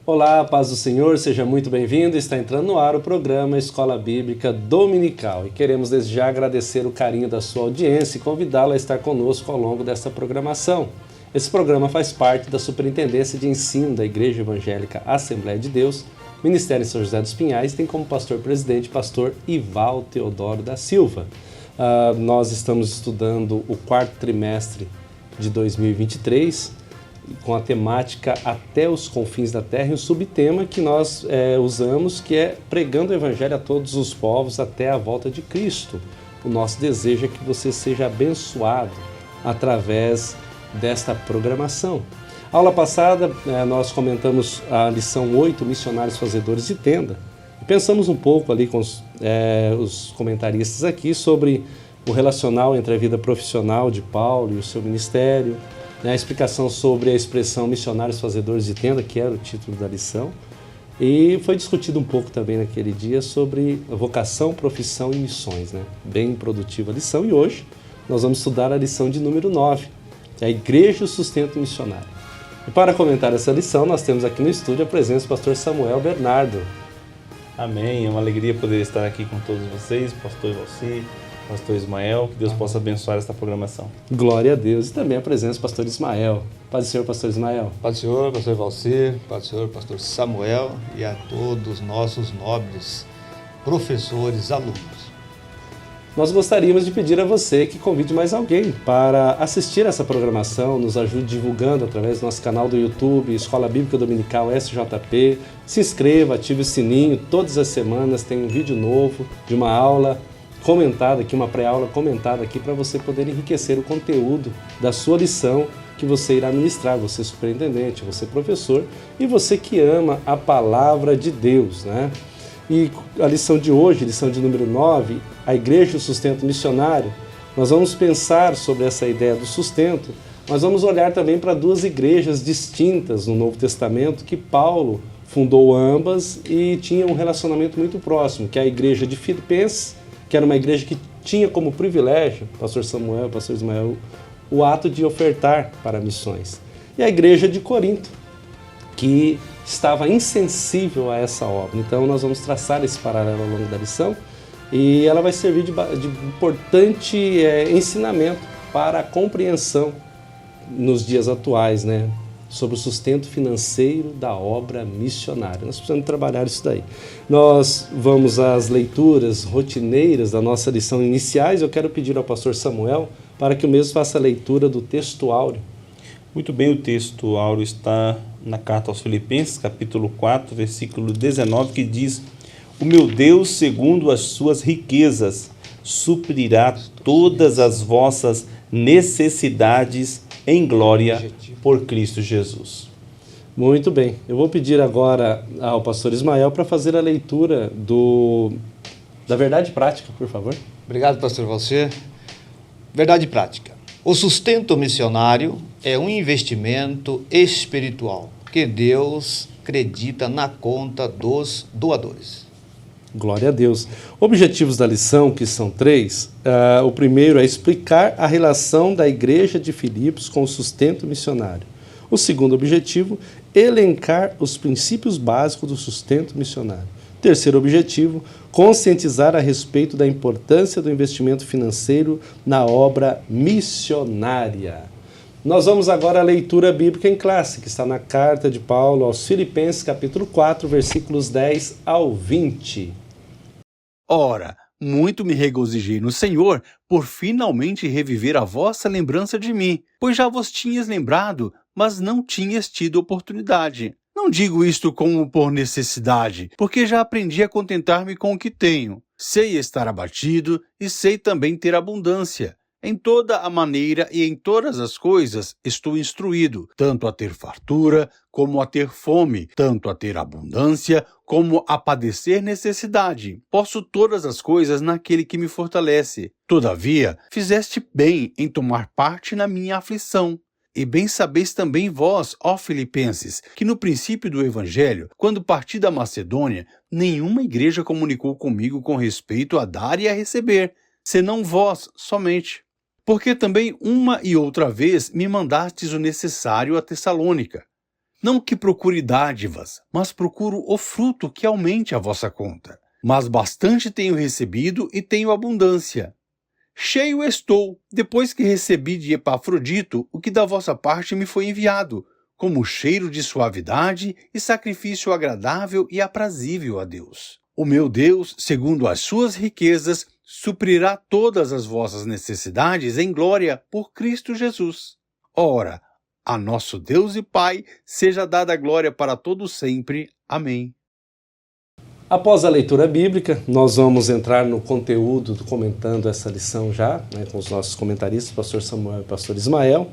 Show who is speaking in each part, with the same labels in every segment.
Speaker 1: Olá, paz do Senhor, seja muito bem-vindo. Está entrando no ar o programa Escola Bíblica Dominical e queremos desde já agradecer o carinho da sua audiência e convidá-la a estar conosco ao longo desta programação. Esse programa faz parte da Superintendência de Ensino da Igreja Evangélica Assembleia de Deus, Ministério em São José dos Pinhais, tem como pastor-presidente pastor Ival Teodoro da Silva. Nós estamos estudando o quarto trimestre de 2023, com a temática Até os Confins da Terra, e o subtema que nós usamos, que é pregando o Evangelho a todos os povos até a volta de Cristo. O nosso desejo é que você seja abençoado através desta programação. Aula passada, nós comentamos a lição 8, Missionários Fazedores de Tenda, e pensamos um pouco ali com os comentaristas aqui sobre o relacional entre a vida profissional de Paulo e o seu ministério, a explicação sobre a expressão missionários fazedores de tenda, que era o título da lição, e foi discutido um pouco também naquele dia sobre a vocação, profissão e missões, né? Bem produtiva a lição, e hoje nós vamos estudar a lição de número 9, que é a Igreja e o Sustento Missionário. E para comentar essa lição, nós temos aqui no estúdio a presença do pastor Samuel Bernardo.
Speaker 2: Amém, é uma alegria poder estar aqui com todos vocês, pastor Valci, pastor Ismael, que Deus possa abençoar esta programação.
Speaker 1: Glória a Deus. E também a presença do pastor Ismael. Paz do Senhor, pastor Ismael.
Speaker 3: Paz do Senhor, pastor Valcir, paz do Senhor, pastor Samuel e a todos os nossos nobres professores, alunos.
Speaker 1: Nós gostaríamos de pedir a você que convide mais alguém para assistir essa programação, nos ajude divulgando através do nosso canal do YouTube, Escola Bíblica Dominical SJP. Se inscreva, ative o sininho, todas as semanas tem um vídeo novo de uma aula comentada aqui, uma pré-aula comentada aqui, para você poder enriquecer o conteúdo da sua lição que você irá ministrar, você superintendente, você professor e você que ama a palavra de Deus, né? E a lição de hoje, lição de número 9, a Igreja e o Sustento Missionário, nós vamos pensar sobre essa ideia do sustento, mas vamos olhar também para duas igrejas distintas no Novo Testamento que Paulo fundou ambas e tinha um relacionamento muito próximo, que é a igreja de Filipenses, que era uma igreja que tinha como privilégio, pastor Samuel, pastor Ismael, o ato de ofertar para missões. E a igreja de Corinto, que estava insensível a essa obra. Então nós vamos traçar esse paralelo ao longo da lição e ela vai servir de importante ensinamento para a compreensão nos dias atuais, né, sobre o sustento financeiro da obra missionária. Nós precisamos trabalhar isso daí. Nós vamos às leituras rotineiras da nossa lição iniciais. Eu quero pedir ao pastor Samuel para que o mesmo faça a leitura do texto áureo.
Speaker 2: Muito bem, o texto áureo está na carta aos Filipenses, capítulo 4, versículo 19, que diz: O meu Deus, segundo as suas riquezas, suprirá todas as vossas necessidades em glória por Cristo Jesus.
Speaker 1: Muito bem. Eu vou pedir agora ao pastor Ismael para fazer a leitura da verdade prática, por favor.
Speaker 3: Obrigado, pastor Valcir. Verdade prática. O sustento missionário é um investimento espiritual que Deus acredita na conta dos doadores.
Speaker 1: Glória a Deus. Objetivos da lição, que são 3. O primeiro é explicar a relação da igreja de Filipos com o sustento missionário. O segundo objetivo, elencar os princípios básicos do sustento missionário. Terceiro objetivo, conscientizar a respeito da importância do investimento financeiro na obra missionária. Nós vamos agora à leitura bíblica em classe, que está na carta de Paulo aos Filipenses, capítulo 4, versículos 10 ao 20.
Speaker 4: Ora, muito me regozijei no Senhor por finalmente reviver a vossa lembrança de mim, pois já vos tinhas lembrado, mas não tinhas tido oportunidade. Não digo isto como por necessidade, porque já aprendi a contentar-me com o que tenho. Sei estar abatido e sei também ter abundância. Em toda a maneira e em todas as coisas estou instruído, tanto a ter fartura como a ter fome, tanto a ter abundância como a padecer necessidade. Posso todas as coisas naquele que me fortalece. Todavia, fizeste bem em tomar parte na minha aflição. E bem sabeis também vós, ó Filipenses, que no princípio do Evangelho, quando parti da Macedônia, nenhuma igreja comunicou comigo com respeito a dar e a receber, senão vós somente. Porque também uma e outra vez me mandastes o necessário a Tessalônica. Não que procure dádivas, mas procuro o fruto que aumente a vossa conta. Mas bastante tenho recebido e tenho abundância. Cheio estou, depois que recebi de Epafrodito o que da vossa parte me foi enviado, como cheiro de suavidade e sacrifício agradável e aprazível a Deus. O meu Deus, segundo as suas riquezas, suprirá todas as vossas necessidades em glória por Cristo Jesus. Ora, a nosso Deus e Pai seja dada a glória para todos sempre. Amém.
Speaker 1: Após a leitura bíblica, nós vamos entrar no conteúdo comentando essa lição já, com os nossos comentaristas, pastor Samuel e pastor Ismael,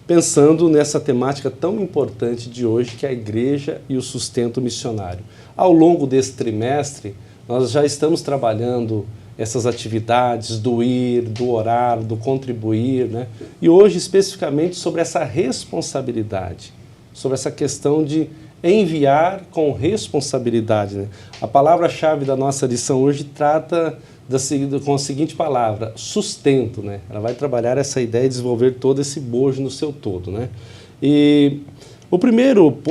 Speaker 1: pensando nessa temática tão importante de hoje, que é a igreja e o sustento missionário. Ao longo desse trimestre, nós já estamos trabalhando essas atividades do ir, do orar, do contribuir, E hoje especificamente sobre essa responsabilidade, sobre essa questão de enviar com responsabilidade. A palavra-chave da nossa lição hoje trata com a seguinte palavra, sustento. Ela vai trabalhar essa ideia de desenvolver todo esse bojo no seu todo. E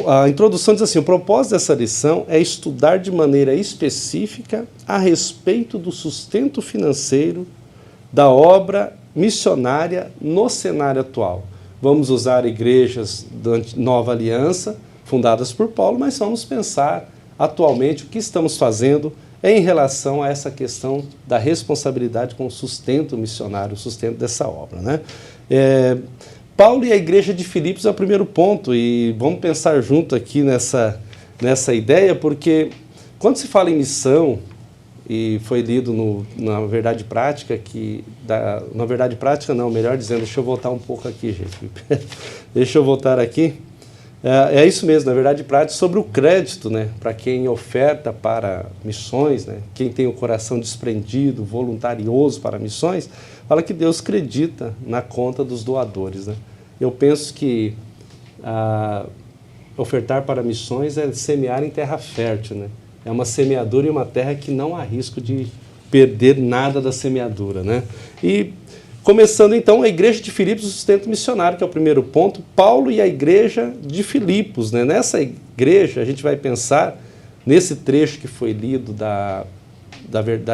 Speaker 1: a introdução diz assim: o propósito dessa lição é estudar de maneira específica a respeito do sustento financeiro da obra missionária no cenário atual. Vamos usar igrejas da Nova Aliança, fundadas por Paulo, mas vamos pensar atualmente o que estamos fazendo em relação a essa questão da responsabilidade com o sustento missionário, o sustento dessa obra. Paulo e a igreja de Filipos é o primeiro ponto, e vamos pensar junto aqui nessa ideia, porque quando se fala em missão, e foi lido na Verdade Prática, na Verdade Prática não, melhor dizendo, deixa eu voltar um pouco aqui, gente, deixa eu voltar aqui. É isso mesmo, na Verdade Prática, sobre o crédito, para quem oferta para missões, quem tem o coração desprendido, voluntarioso para missões, fala que Deus acredita na conta dos doadores. Eu penso que ofertar para missões é semear em terra fértil. É uma semeadura e uma terra que não há risco de perder nada da semeadura. E começando então a igreja de Filipos, o sustento missionário, que é o primeiro ponto, Paulo e a igreja de Filipos. Nessa igreja, a gente vai pensar, nesse trecho que foi lido da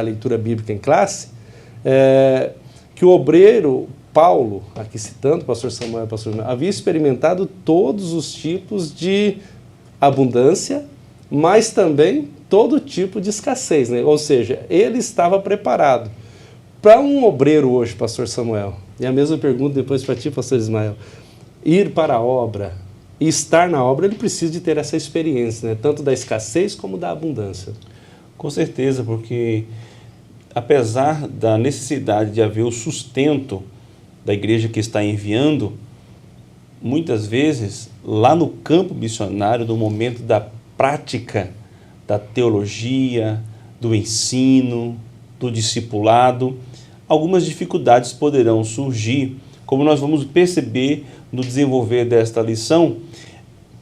Speaker 1: leitura bíblica em classe, que o obreiro Paulo, aqui citando o pastor Samuel e o pastor Ismael, havia experimentado todos os tipos de abundância, mas também todo tipo de escassez. Ou seja, ele estava preparado. Para um obreiro hoje, pastor Samuel, e a mesma pergunta depois para ti, pastor Ismael, ir para a obra e estar na obra, ele precisa de ter essa experiência, tanto da escassez como da abundância.
Speaker 2: Com certeza, porque apesar da necessidade de haver o sustento da igreja que está enviando, muitas vezes, lá no campo missionário, no momento da prática da teologia, do ensino, do discipulado, algumas dificuldades poderão surgir, como nós vamos perceber no desenvolver desta lição.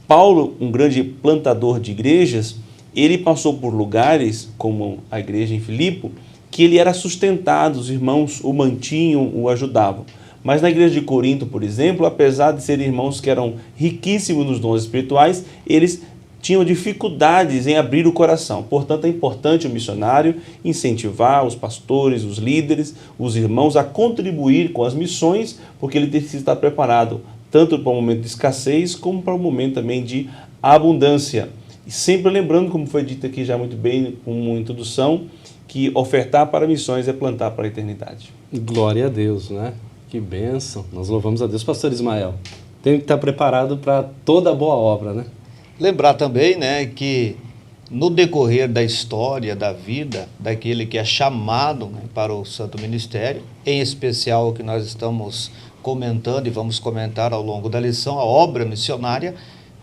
Speaker 2: Paulo, um grande plantador de igrejas, ele passou por lugares, como a igreja em Filipe, que ele era sustentado, os irmãos o mantinham, o ajudavam. Mas na igreja de Corinto, por exemplo, apesar de serem irmãos que eram riquíssimos nos dons espirituais, eles tinham dificuldades em abrir o coração. Portanto, é importante o missionário incentivar os pastores, os líderes, os irmãos a contribuir com as missões, porque ele precisa estar preparado tanto para o momento de escassez, como para o momento também de abundância. E sempre lembrando, como foi dito aqui já muito bem, com uma introdução, que ofertar para missões é plantar para a eternidade.
Speaker 1: Glória a Deus, Que bênção. Nós louvamos a Deus. Pastor Ismael, tem que estar preparado para toda boa obra,
Speaker 3: Lembrar também, que no decorrer da história, da vida, daquele que é chamado para o santo ministério, em especial o que nós estamos comentando e vamos comentar ao longo da lição, a obra missionária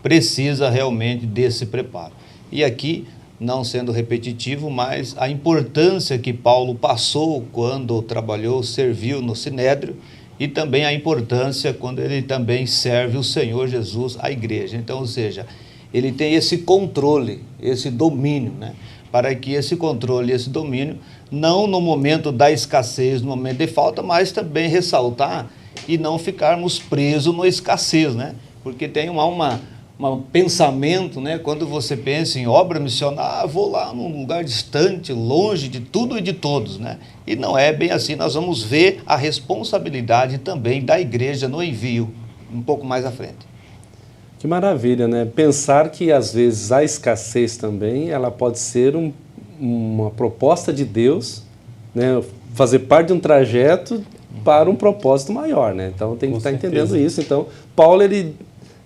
Speaker 3: precisa realmente desse preparo. E aqui, não sendo repetitivo, mas a importância que Paulo passou quando trabalhou, serviu no Sinédrio, e também a importância quando ele também serve o Senhor Jesus à igreja. Então, ou seja, ele tem esse controle, esse domínio, para que esse controle, esse domínio, não no momento da escassez, no momento de falta, mas também ressaltar e não ficarmos presos na escassez, porque tem uma pensamento, né? Quando você pensa em obra missionária, vou lá num lugar distante, longe de tudo e de todos, né? E não é bem assim. Nós vamos ver a responsabilidade também da igreja no envio, um pouco mais à frente.
Speaker 1: Que maravilha, né? Pensar que às vezes a escassez também, ela pode ser uma proposta de Deus, né? Fazer parte de um trajeto para um propósito maior, né? Então tem que estar entendendo isso. Então Paulo, ele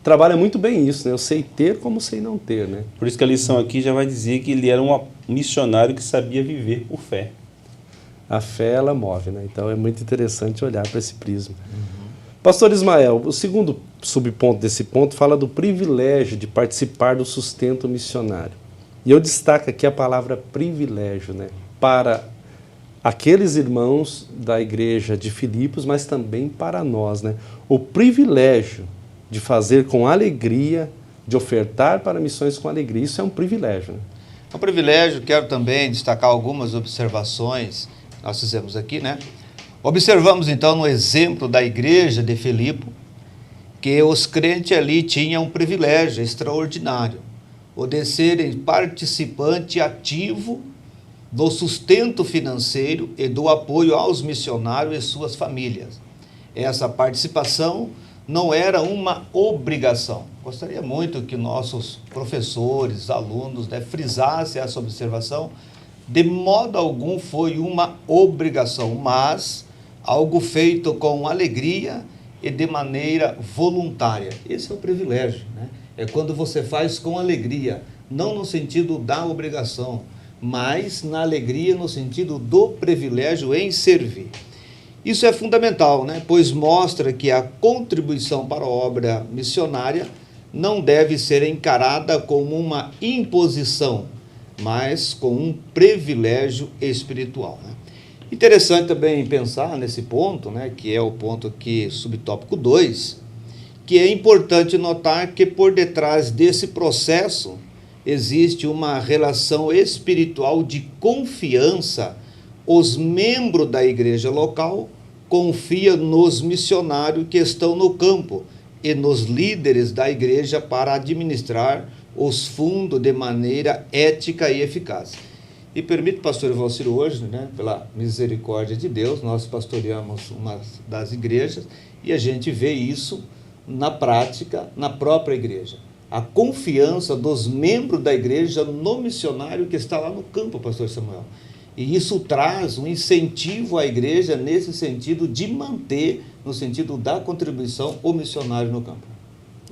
Speaker 1: trabalha muito bem isso, né? Eu sei ter como sei não ter, né?
Speaker 2: Por isso que a lição aqui já vai dizer que ele era um missionário que sabia viver por fé.
Speaker 1: A fé, ela move, né? Então é muito interessante olhar para esse prisma. Pastor Ismael, o segundo subponto desse ponto fala do privilégio de participar do sustento missionário. E eu destaco aqui a palavra privilégio, né? Para aqueles irmãos da igreja de Filipos, mas também para nós, né? O privilégio de fazer com alegria, de ofertar para missões com alegria, isso é um privilégio, né?
Speaker 3: É um privilégio. Quero também destacar algumas observações que nós fizemos aqui, né? Observamos então no exemplo da igreja de Filipe, que os crentes ali tinham um privilégio extraordinário, o de serem participante ativo do sustento financeiro e do apoio aos missionários e suas famílias. Essa participação não era uma obrigação. Gostaria muito que nossos professores, alunos, frisassem essa observação. De modo algum foi uma obrigação, mas algo feito com alegria e de maneira voluntária. Esse é o privilégio, né? É quando você faz com alegria, não no sentido da obrigação, mas na alegria no sentido do privilégio em servir. Isso é fundamental, né? Pois mostra que a contribuição para a obra missionária não deve ser encarada como uma imposição, mas com um privilégio espiritual, né? Interessante também pensar nesse ponto, né, que é o ponto aqui, subtópico 2, que é importante notar que por detrás desse processo existe uma relação espiritual de confiança. Os membros da igreja local confiam nos missionários que estão no campo e nos líderes da igreja para administrar os fundos de maneira ética e eficaz. E permite, pastor Valciro, hoje, né, pela misericórdia de Deus, nós pastoreamos uma das igrejas e a gente vê isso na prática, na própria igreja. A confiança dos membros da igreja no missionário que está lá no campo, pastor Samuel. E isso traz um incentivo à igreja nesse sentido de manter, no sentido da contribuição, o missionário no campo.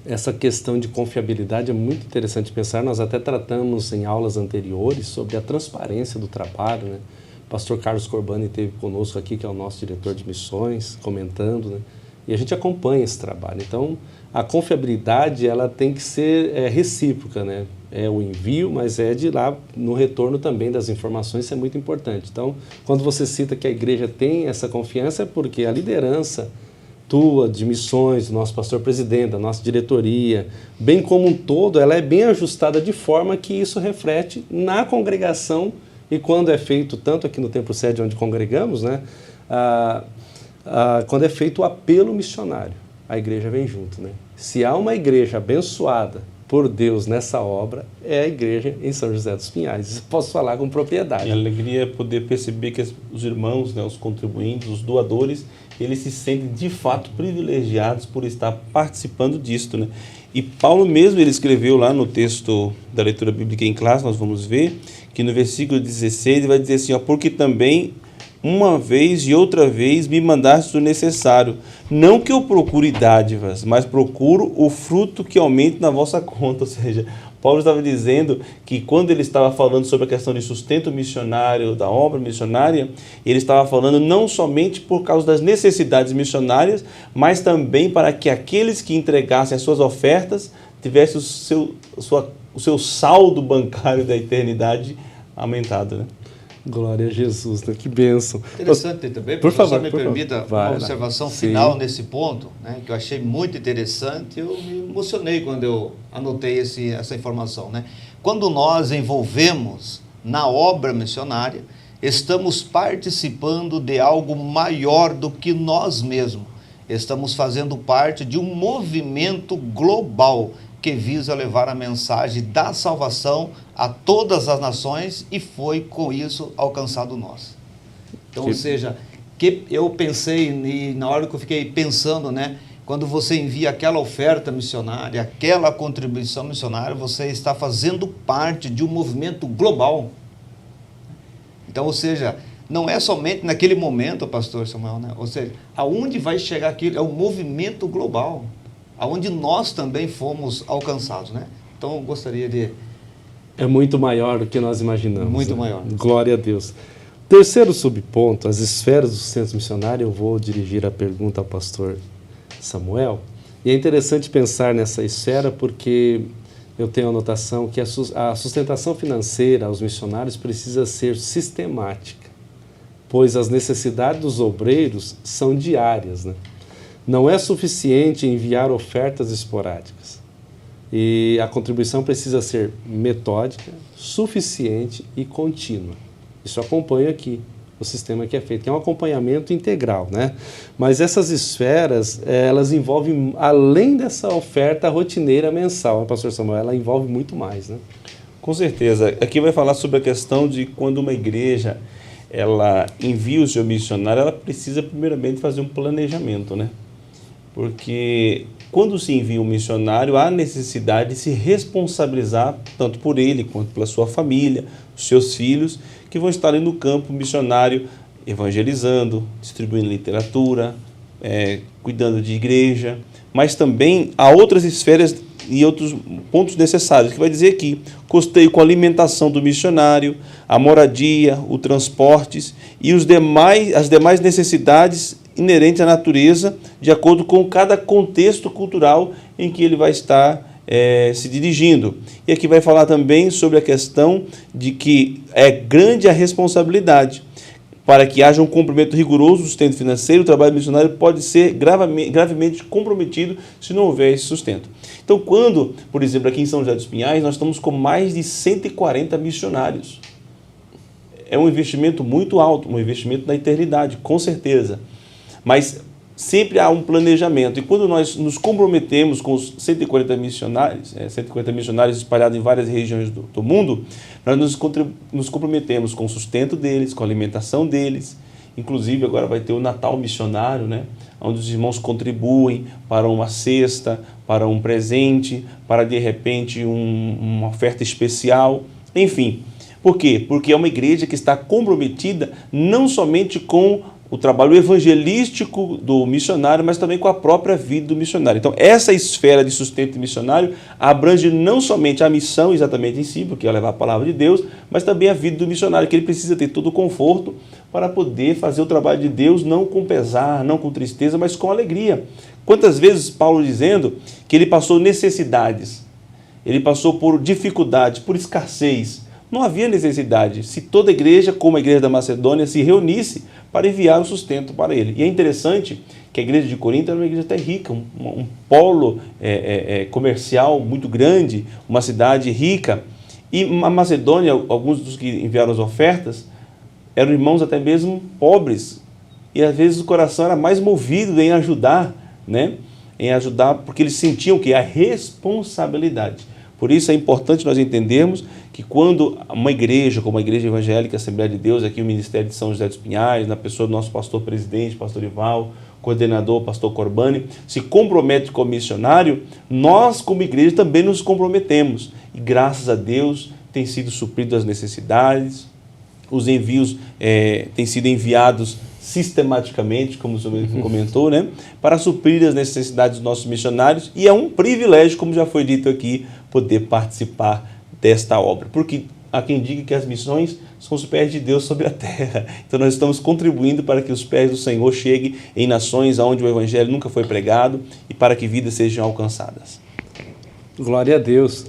Speaker 1: Essa questão de confiabilidade é muito interessante pensar. Nós até tratamos em aulas anteriores sobre a transparência do trabalho, né? O pastor Carlos Corbani esteve conosco aqui, que é o nosso diretor de missões, comentando, né? E a gente acompanha esse trabalho. Então, a confiabilidade, ela tem que ser recíproca, né? É o envio, mas é de lá no retorno também das informações, isso é muito importante. Então, quando você cita que a igreja tem essa confiança, é porque a liderança tua, de missões, do nosso pastor presidente, da nossa diretoria, bem como um todo, ela é bem ajustada de forma que isso reflete na congregação, e quando é feito, tanto aqui no Templo Sede onde congregamos, né, quando é feito o apelo missionário, a igreja vem junto, né? Se há uma igreja abençoada por Deus nessa obra, é a igreja em São José dos Pinhais. Isso eu posso falar com propriedade.
Speaker 2: E a alegria é poder perceber que os irmãos, né, os contribuintes, os doadores, eles se sentem de fato privilegiados por estar participando disto, né? E Paulo mesmo, ele escreveu lá no texto da leitura bíblica em classe, nós vamos ver, que no versículo 16 ele vai dizer assim, ó, porque também uma vez e outra vez me mandaste o necessário, não que eu procure dádivas, mas procuro o fruto que aumente na vossa conta. Ou seja, Paulo estava dizendo que quando ele estava falando sobre a questão de sustento missionário, da obra missionária, ele estava falando não somente por causa das necessidades missionárias, mas também para que aqueles que entregassem as suas ofertas tivessem o seu saldo bancário da eternidade aumentado, né?
Speaker 1: Glória a Jesus, né? Que bênção.
Speaker 3: Interessante também,
Speaker 1: por favor,
Speaker 3: me permita uma observação final nesse ponto, né, que eu achei muito interessante. Eu me emocionei quando eu anotei essa informação, né? Quando nós envolvemos na obra missionária, estamos participando de algo maior do que nós mesmos. Estamos fazendo parte de um movimento global que visa levar a mensagem da salvação a todas as nações, e foi com isso alcançado nós. Então, ou seja, que eu pensei, e na hora que eu fiquei pensando, né, quando você envia aquela oferta missionária, aquela contribuição missionária, você está fazendo parte de um movimento global. Então, ou seja, não é somente naquele momento, pastor Samuel, né? Ou seja, aonde vai chegar aquilo é um movimento global, aonde nós também fomos alcançados, né? Então, eu gostaria de...
Speaker 1: É muito maior do que nós imaginamos.
Speaker 3: Muito
Speaker 1: né?
Speaker 3: maior.
Speaker 1: Glória a Deus. Terceiro subponto, as esferas do sustento missionário. Eu vou dirigir a pergunta ao pastor Samuel. E é interessante pensar nessa esfera porque eu tenho a notação que a sustentação financeira aos missionários precisa ser sistemática, pois as necessidades dos obreiros são diárias, né? Não é suficiente enviar ofertas esporádicas. E a contribuição precisa ser metódica, suficiente e contínua. Isso acompanha aqui o sistema que é feito, que é um acompanhamento integral, né? Mas essas esferas, elas envolvem, além dessa oferta rotineira mensal, pastor Samuel, ela envolve muito mais, né?
Speaker 2: Com certeza. Aqui vai falar sobre a questão de quando uma igreja ela envia o seu missionário, ela precisa primeiramente fazer um planejamento, né? Porque quando se envia um missionário, há necessidade de se responsabilizar tanto por ele quanto pela sua família, os seus filhos, que vão estar ali no campo missionário, evangelizando, distribuindo literatura, cuidando de igreja, mas também há outras esferas e outros pontos necessários, que vai dizer aqui: custeio com a alimentação do missionário, a moradia, o transportes e as demais necessidades inerentes à natureza, de acordo com cada contexto cultural em que ele vai estar se dirigindo. E aqui vai falar também sobre a questão de que é grande a responsabilidade. Para que haja um cumprimento rigoroso do sustento financeiro, o trabalho missionário pode ser gravemente comprometido se não houver esse sustento. Então, quando, por exemplo, aqui em São José dos Pinhais, nós estamos com mais de 140 missionários. É um investimento muito alto, um investimento na eternidade, com certeza. Mas sempre há um planejamento. E quando nós nos comprometemos com os 140 missionários espalhados em várias regiões do mundo, nós nos comprometemos com o sustento deles, com a alimentação deles. Inclusive, agora vai ter o Natal missionário, né? Onde os irmãos contribuem para uma cesta, para um presente, para, de repente, uma oferta especial. Enfim, por quê? Porque é uma igreja que está comprometida não somente com o trabalho evangelístico do missionário, mas também com a própria vida do missionário. Então, essa esfera de sustento missionário abrange não somente a missão exatamente em si, porque é levar a palavra de Deus, mas também a vida do missionário, que ele precisa ter todo o conforto para poder fazer o trabalho de Deus, não com pesar, não com tristeza, mas com alegria. Quantas vezes Paulo dizendo que ele passou necessidades, ele passou por dificuldades, por escassez. Não havia necessidade se toda a igreja, como a igreja da Macedônia, se reunisse para enviar o sustento para ele. E é interessante que a igreja de Corinto era uma igreja até rica, um polo comercial muito grande, uma cidade rica. E a Macedônia, alguns dos que enviaram as ofertas, eram irmãos até mesmo pobres. E às vezes o coração era mais movido em ajudar, né? Em ajudar, porque eles sentiam que a responsabilidade. Por isso é importante nós entendermos que quando uma igreja, como a Igreja Evangélica Assembleia de Deus, aqui o Ministério de São José dos Pinhais, na pessoa do nosso pastor presidente, pastor Ival, coordenador, pastor Corbani, se compromete com o missionário, nós como igreja também nos comprometemos. E graças a Deus tem sido suprido as necessidades, os envios têm sido enviados sistematicamente, como o senhor comentou, né, para suprir as necessidades dos nossos missionários, e é um privilégio, como já foi dito aqui, poder participar desta obra, porque há quem diga que as missões são os pés de Deus sobre a terra. Então nós estamos contribuindo para que os pés do Senhor cheguem em nações onde o Evangelho nunca foi pregado e para que vidas sejam alcançadas.
Speaker 1: Glória a Deus.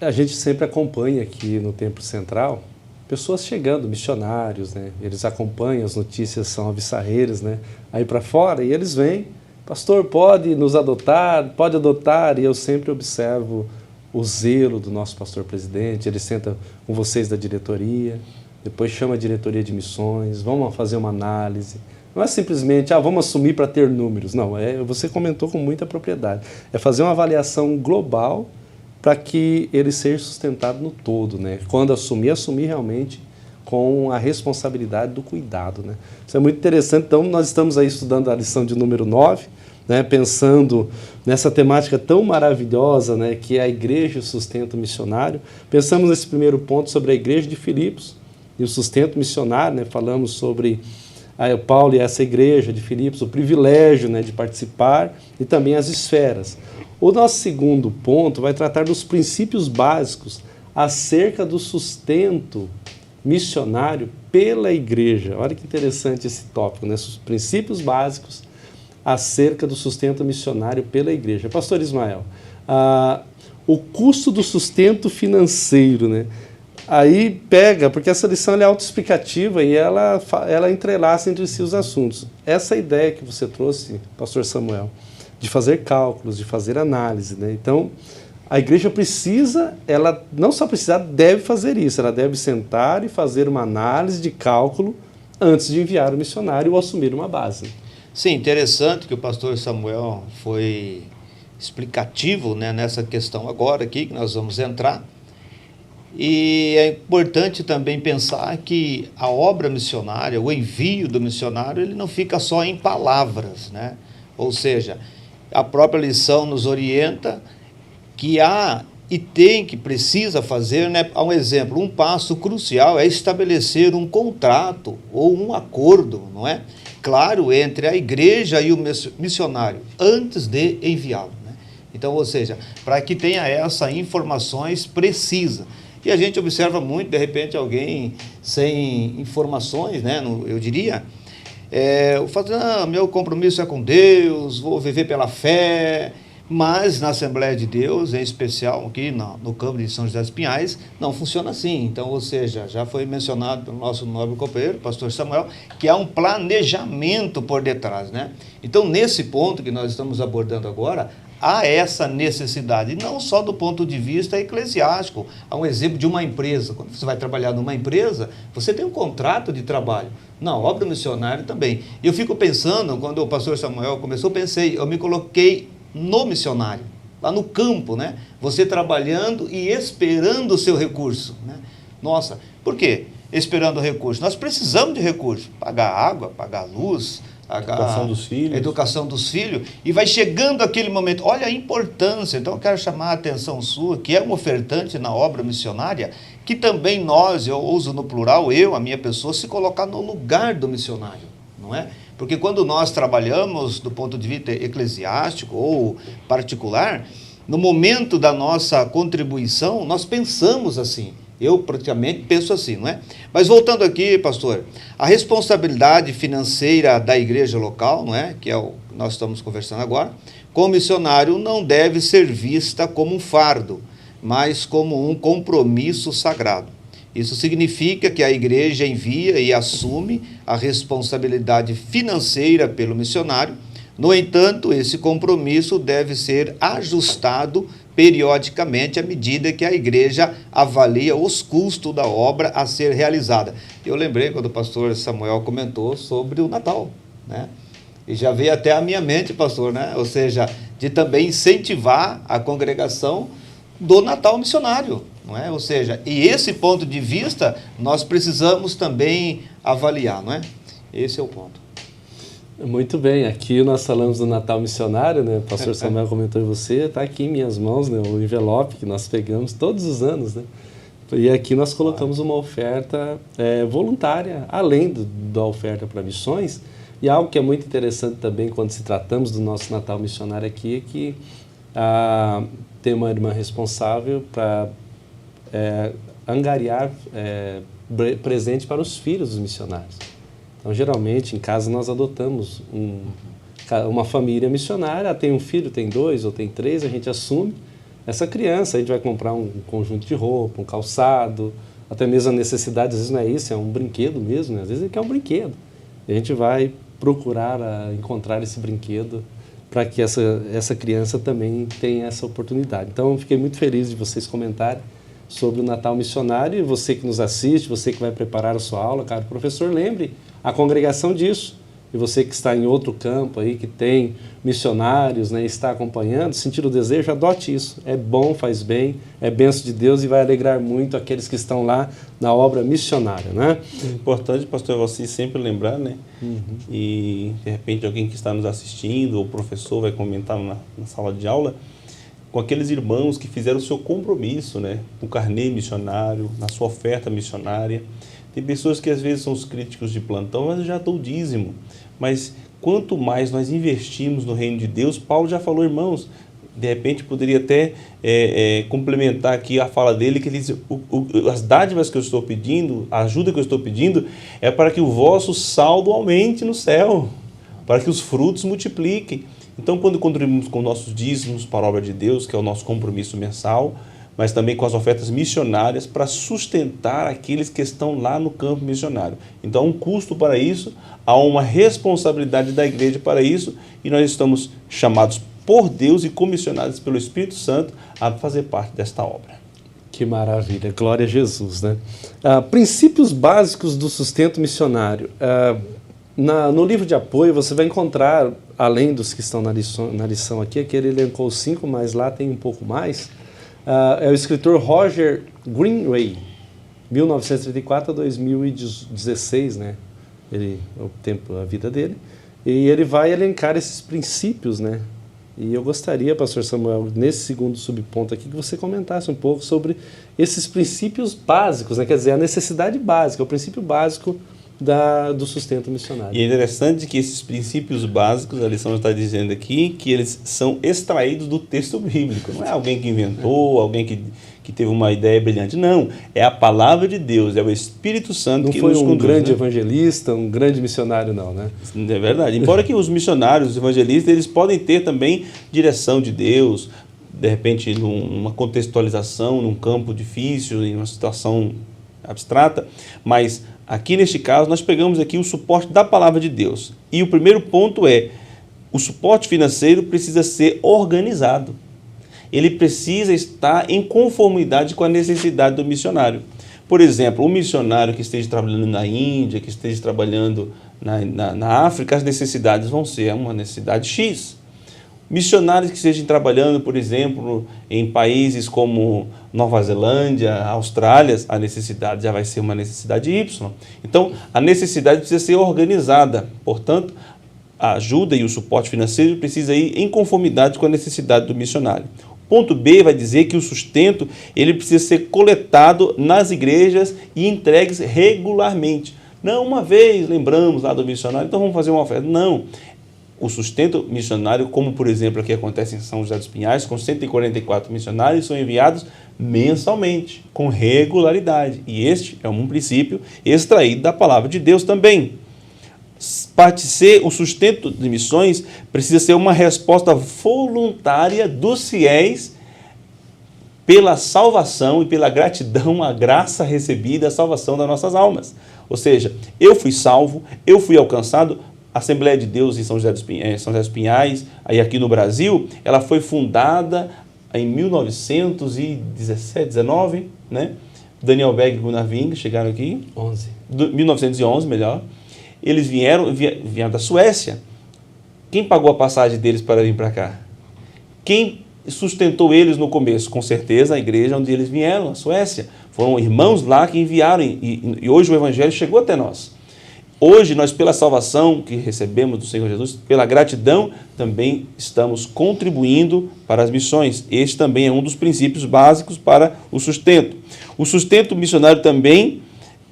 Speaker 1: A gente sempre acompanha aqui no Templo Central pessoas chegando, missionários, né? Eles acompanham, as notícias são abissarreiras, né? Aí para fora, e eles vêm: pastor, pode nos adotar, pode adotar, e eu sempre observo o zelo do nosso pastor presidente. Ele senta com vocês da diretoria, depois chama a diretoria de missões, vamos fazer uma análise, Não é simplesmente, vamos assumir para ter números. Não, você comentou com muita propriedade. É fazer uma avaliação global para que ele seja sustentado no todo, né? Quando assumir realmente com a responsabilidade do cuidado, né? Isso é muito interessante. Então, nós estamos aí estudando a lição de número 9, né? Pensando nessa temática tão maravilhosa, né? Que é a igreja e o sustento missionário. Pensamos nesse primeiro ponto sobre a igreja de Filipos e o sustento missionário, né? Falamos sobre Paulo e essa igreja de Filipos, o privilégio, né? De participar e também as esferas. O nosso segundo ponto vai tratar dos princípios básicos acerca do sustento missionário pela igreja. Olha que interessante esse tópico, né? Os princípios básicos acerca do sustento missionário pela igreja. Pastor Ismael, o custo do sustento financeiro, né? Aí pega, porque essa lição é autoexplicativa e ela entrelaça entre si os assuntos. Essa ideia que você trouxe, pastor Samuel, de fazer cálculos, de fazer análise, né? Então, a igreja precisa, ela não só precisa, deve fazer isso, ela deve sentar e fazer uma análise de cálculo antes de enviar o missionário ou assumir uma base.
Speaker 3: Sim, interessante que o pastor Samuel foi explicativo, né, nessa questão agora aqui, que nós vamos entrar. E é importante também pensar que a obra missionária, o envio do missionário, ele não fica só em palavras, né? Ou seja, a própria lição nos orienta que precisa fazer, né? Há um exemplo, um passo crucial é estabelecer um contrato ou um acordo, não é? Claro, entre a igreja e o missionário, antes de enviá-lo, né? Então, ou seja, para que tenha essas informações precisas. E a gente observa muito, de repente, alguém sem informações, né? Eu diria, meu compromisso é com Deus, vou viver pela fé, mas na Assembleia de Deus, em especial aqui no campo de São José dos Pinhais, não funciona assim. Então, ou seja, já foi mencionado pelo nosso nobre companheiro, pastor Samuel, que há um planejamento por detrás, né? Então, nesse ponto que nós estamos abordando agora, há essa necessidade, não só do ponto de vista eclesiástico. Há um exemplo de uma empresa. Quando você vai trabalhar numa empresa, você tem um contrato de trabalho. Na obra missionária também. E eu fico pensando, quando o pastor Samuel começou, eu me coloquei no missionário, lá no campo, né? Você trabalhando e esperando o seu recurso, né? Nossa, por quê? Esperando o recurso. Nós precisamos de recurso. Pagar água, pagar luz,
Speaker 2: Educação dos filhos.
Speaker 3: Educação dos filhos. E vai chegando aquele momento. Olha a importância. Então, eu quero chamar a atenção sua, que é um ofertante na obra missionária, que também nós, eu uso no plural, a minha pessoa, se colocar no lugar do missionário, não é? Porque quando nós trabalhamos do ponto de vista eclesiástico ou particular, no momento da nossa contribuição, nós pensamos assim. Eu praticamente penso assim, não é? Mas voltando aqui, pastor, a responsabilidade financeira da igreja local, não é? Que é o que nós estamos conversando agora, com o missionário não deve ser vista como um fardo, mas como um compromisso sagrado. Isso significa que a igreja envia e assume a responsabilidade financeira pelo missionário. No entanto, esse compromisso deve ser ajustado periodicamente à medida que a igreja avalia os custos da obra a ser realizada. Eu lembrei quando o pastor Samuel comentou sobre o Natal, né? E já veio até à minha mente, pastor, né? Ou seja, de também incentivar a congregação do Natal missionário, não é? Ou seja, e esse ponto de vista nós precisamos também avaliar, não é? Esse é o ponto.
Speaker 1: Muito bem, aqui nós falamos do Natal missionário, né? O pastor Samuel comentou em você, está aqui em minhas mãos, né? O envelope que nós pegamos todos os anos, né? E aqui nós colocamos uma oferta voluntária, além da oferta para missões, e algo que é muito interessante também quando se tratamos do nosso Natal missionário aqui é que tem uma irmã responsável para angariar presente para os filhos dos missionários. Então, geralmente, em casa, nós adotamos uma família missionária, tem um filho, tem 2 ou tem 3, a gente assume essa criança, a gente vai comprar um conjunto de roupa, um calçado, até mesmo a necessidade, às vezes não é isso, é um brinquedo mesmo, né? Às vezes ele quer um brinquedo. E a gente vai procurar encontrar esse brinquedo para que essa criança também tenha essa oportunidade. Então, eu fiquei muito feliz de vocês comentarem sobre o Natal missionário, e você que nos assiste, você que vai preparar a sua aula, cara, professor, lembre a congregação disso, e você que está em outro campo aí, que tem missionários, né, está acompanhando, sentir o desejo, adote isso. É bom, faz bem, é bênção de Deus e vai alegrar muito aqueles que estão lá na obra missionária, né?
Speaker 2: É importante, pastor, você sempre lembrar, né? E de repente alguém que está nos assistindo, ou o professor vai comentar na sala de aula, com aqueles irmãos que fizeram o seu compromisso, né? No carnê missionário, na sua oferta missionária. Tem pessoas que às vezes são os críticos de plantão, mas eu já dou o dízimo. Mas quanto mais nós investimos no reino de Deus, Paulo já falou, irmãos, de repente poderia até complementar aqui a fala dele, que ele diz, as dádivas que eu estou pedindo, a ajuda que eu estou pedindo, é para que o vosso saldo aumente no céu, para que os frutos multipliquem. Então, quando contribuímos com nossos dízimos para a obra de Deus, que é o nosso compromisso mensal, mas também com as ofertas missionárias para sustentar aqueles que estão lá no campo missionário. Então, há um custo para isso, há uma responsabilidade da igreja para isso, e nós estamos chamados por Deus e comissionados pelo Espírito Santo a fazer parte desta obra.
Speaker 1: Que maravilha, glória a Jesus, né? Princípios básicos do sustento missionário. No livro de apoio você vai encontrar, além dos que estão na lição aqui, que ele elencou 5, mas lá tem um pouco mais. É o escritor Roger Greenway, 1934 a 2016, né? A vida dele. E ele vai elencar esses princípios, né? E eu gostaria, pastor Samuel, nesse segundo subponto aqui, que você comentasse um pouco sobre esses princípios básicos, né? Quer dizer, a necessidade básica, o princípio básico do sustento missionário.
Speaker 2: E é interessante que esses princípios básicos, a lição está dizendo aqui, que eles são extraídos do texto bíblico. Não é alguém que inventou, alguém que teve uma ideia brilhante. Não, é a palavra de Deus, é o Espírito Santo que nos conduz.
Speaker 1: Não foi um grande evangelista, um grande missionário, não, né?
Speaker 2: É verdade. Embora que os missionários, os evangelistas, eles podem ter também direção de Deus, de repente numa contextualização, num campo difícil, em uma situação abstrata, mas aqui neste caso nós pegamos aqui o suporte da palavra de Deus. E o primeiro ponto é, o suporte financeiro precisa ser organizado. Ele precisa estar em conformidade com a necessidade do missionário. Por exemplo, um missionário que esteja trabalhando na Índia, que esteja trabalhando na África, as necessidades vão ser uma necessidade X. Missionários que estejam trabalhando, por exemplo, em países como Nova Zelândia, Austrália, a necessidade já vai ser uma necessidade Y. Então, a necessidade precisa ser organizada. Portanto, a ajuda e o suporte financeiro precisa ir em conformidade com a necessidade do missionário. Ponto B vai dizer que o sustento ele precisa ser coletado nas igrejas e entregues regularmente. Não uma vez, lembramos lá do missionário, então vamos fazer uma oferta. Não. O sustento missionário, como por exemplo aqui acontece em São José dos Pinhais, com 144 missionários, são enviados mensalmente, com regularidade. E este é um princípio extraído da palavra de Deus também. Parte C, o sustento de missões precisa ser uma resposta voluntária dos fiéis pela salvação e pela gratidão à graça recebida, a salvação das nossas almas. Ou seja, eu fui salvo, eu fui alcançado. A Assembleia de Deus em São José dos Pinhais, aí aqui no Brasil, ela foi fundada em 1917, 19, né? Daniel Berg e Gunnar Wing chegaram aqui. 1911, melhor. Eles vieram da Suécia. Quem pagou a passagem deles para vir para cá? Quem sustentou eles no começo? Com certeza a igreja onde eles vieram, a Suécia. Foram irmãos lá que enviaram e hoje o evangelho chegou até nós. Hoje, nós, pela salvação que recebemos do Senhor Jesus, pela gratidão, também estamos contribuindo para as missões. Este também é um dos princípios básicos para o sustento. O sustento missionário também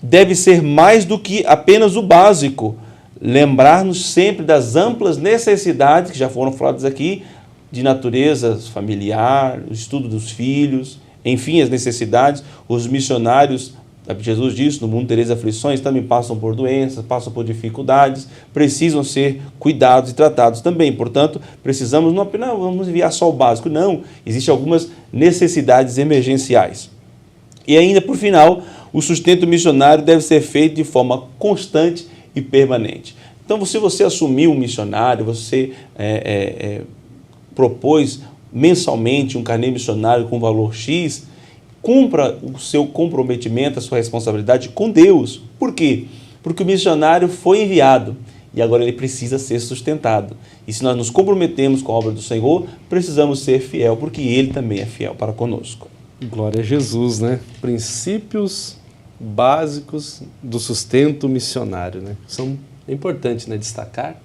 Speaker 2: deve ser mais do que apenas o básico. Lembrar-nos sempre das amplas necessidades que já foram faladas aqui, de natureza familiar, o estudo dos filhos, enfim, as necessidades. Os missionários, Jesus disse, no mundo tereis aflições, também passam por doenças, passam por dificuldades, precisam ser cuidados e tratados também. Portanto, precisamos não apenas vamos enviar só o básico, não. Existem algumas necessidades emergenciais. E ainda, por final, o sustento missionário deve ser feito de forma constante e permanente. Então, se você assumiu um missionário, você propôs mensalmente um carnê missionário com valor X, cumpra o seu comprometimento, a sua responsabilidade com Deus. Por quê? Porque o missionário foi enviado e agora ele precisa ser sustentado. E se nós nos comprometemos com a obra do Senhor, precisamos ser fiel, porque ele também é fiel para conosco.
Speaker 1: Glória a Jesus, né? Princípios básicos do sustento missionário, né? É importante, né, destacar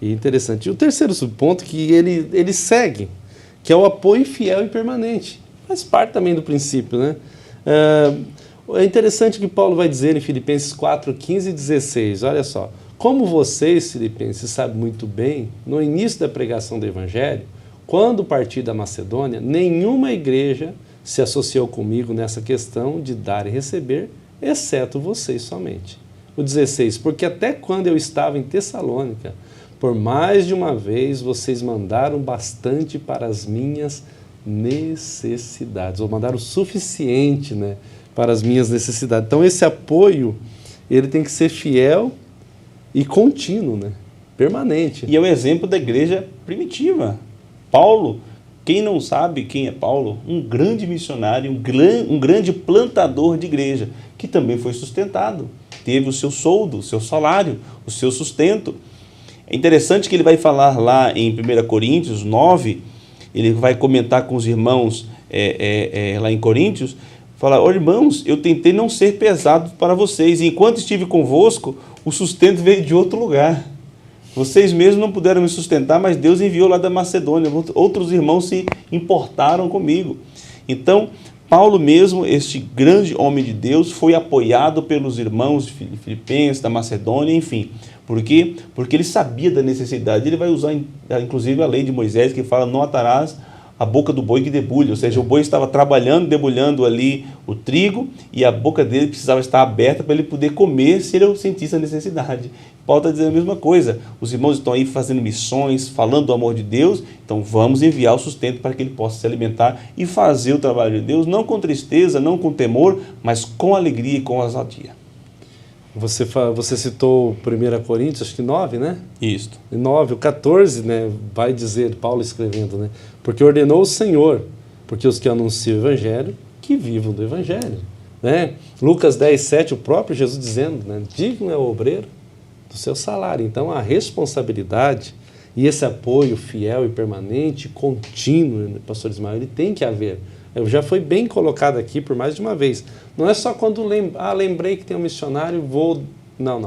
Speaker 1: e interessante. E o terceiro subponto que ele segue, que é o apoio fiel e permanente. Faz parte também do princípio, né? É interessante que Paulo vai dizer em Filipenses 4, 15 e 16, olha só. Como vocês, filipenses, sabem muito bem, no início da pregação do Evangelho, quando parti da Macedônia, nenhuma igreja se associou comigo nessa questão de dar e receber, exceto vocês somente. O 16, porque até quando eu estava em Tessalônica, por mais de uma vez vocês mandaram bastante para as minhas necessidades, ou mandaram o suficiente, né, para as minhas necessidades. Então esse apoio, ele tem que ser fiel e contínuo, né, permanente.
Speaker 2: E é um exemplo da igreja primitiva. Paulo, quem não sabe quem é Paulo? Um grande missionário, um grande plantador de igreja, que também foi sustentado. Teve o seu soldo, o seu salário, o seu sustento. É interessante que ele vai falar lá em 1 Coríntios 9, ele vai comentar com os irmãos lá em Coríntios, falar, irmãos, eu tentei não ser pesado para vocês, e enquanto estive convosco, o sustento veio de outro lugar. Vocês mesmos não puderam me sustentar, mas Deus enviou lá da Macedônia, outros irmãos se importaram comigo. Então, Paulo mesmo, este grande homem de Deus, foi apoiado pelos irmãos de Filipenses, da Macedônia, enfim. Por quê? Porque ele sabia da necessidade. Ele vai usar, inclusive, a lei de Moisés, que fala, não atarás a boca do boi que debulha. Ou seja, o boi estava trabalhando, debulhando ali o trigo, e a boca dele precisava estar aberta para ele poder comer se ele sentisse a necessidade. Paulo está dizendo a mesma coisa. Os irmãos estão aí fazendo missões, falando do amor de Deus, então vamos enviar o sustento para que ele possa se alimentar e fazer o trabalho de Deus, não com tristeza, não com temor, mas com alegria e com ousadia.
Speaker 1: Você citou 1 Coríntios, acho que 9, né?
Speaker 2: Isso.
Speaker 1: 9, o 14, né, vai dizer, Paulo escrevendo, né? Porque ordenou o Senhor, porque os que anunciam o Evangelho, que vivam do Evangelho, né? Lucas 10, 7, o próprio Jesus dizendo, né? Digno é o obreiro do seu salário. Então, a responsabilidade e esse apoio fiel e permanente, contínuo, né, pastor Ismael, ele tem que haver. Já foi bem colocado aqui por mais de uma vez. Não é só quando lembrei que tem um missionário, vou... Não.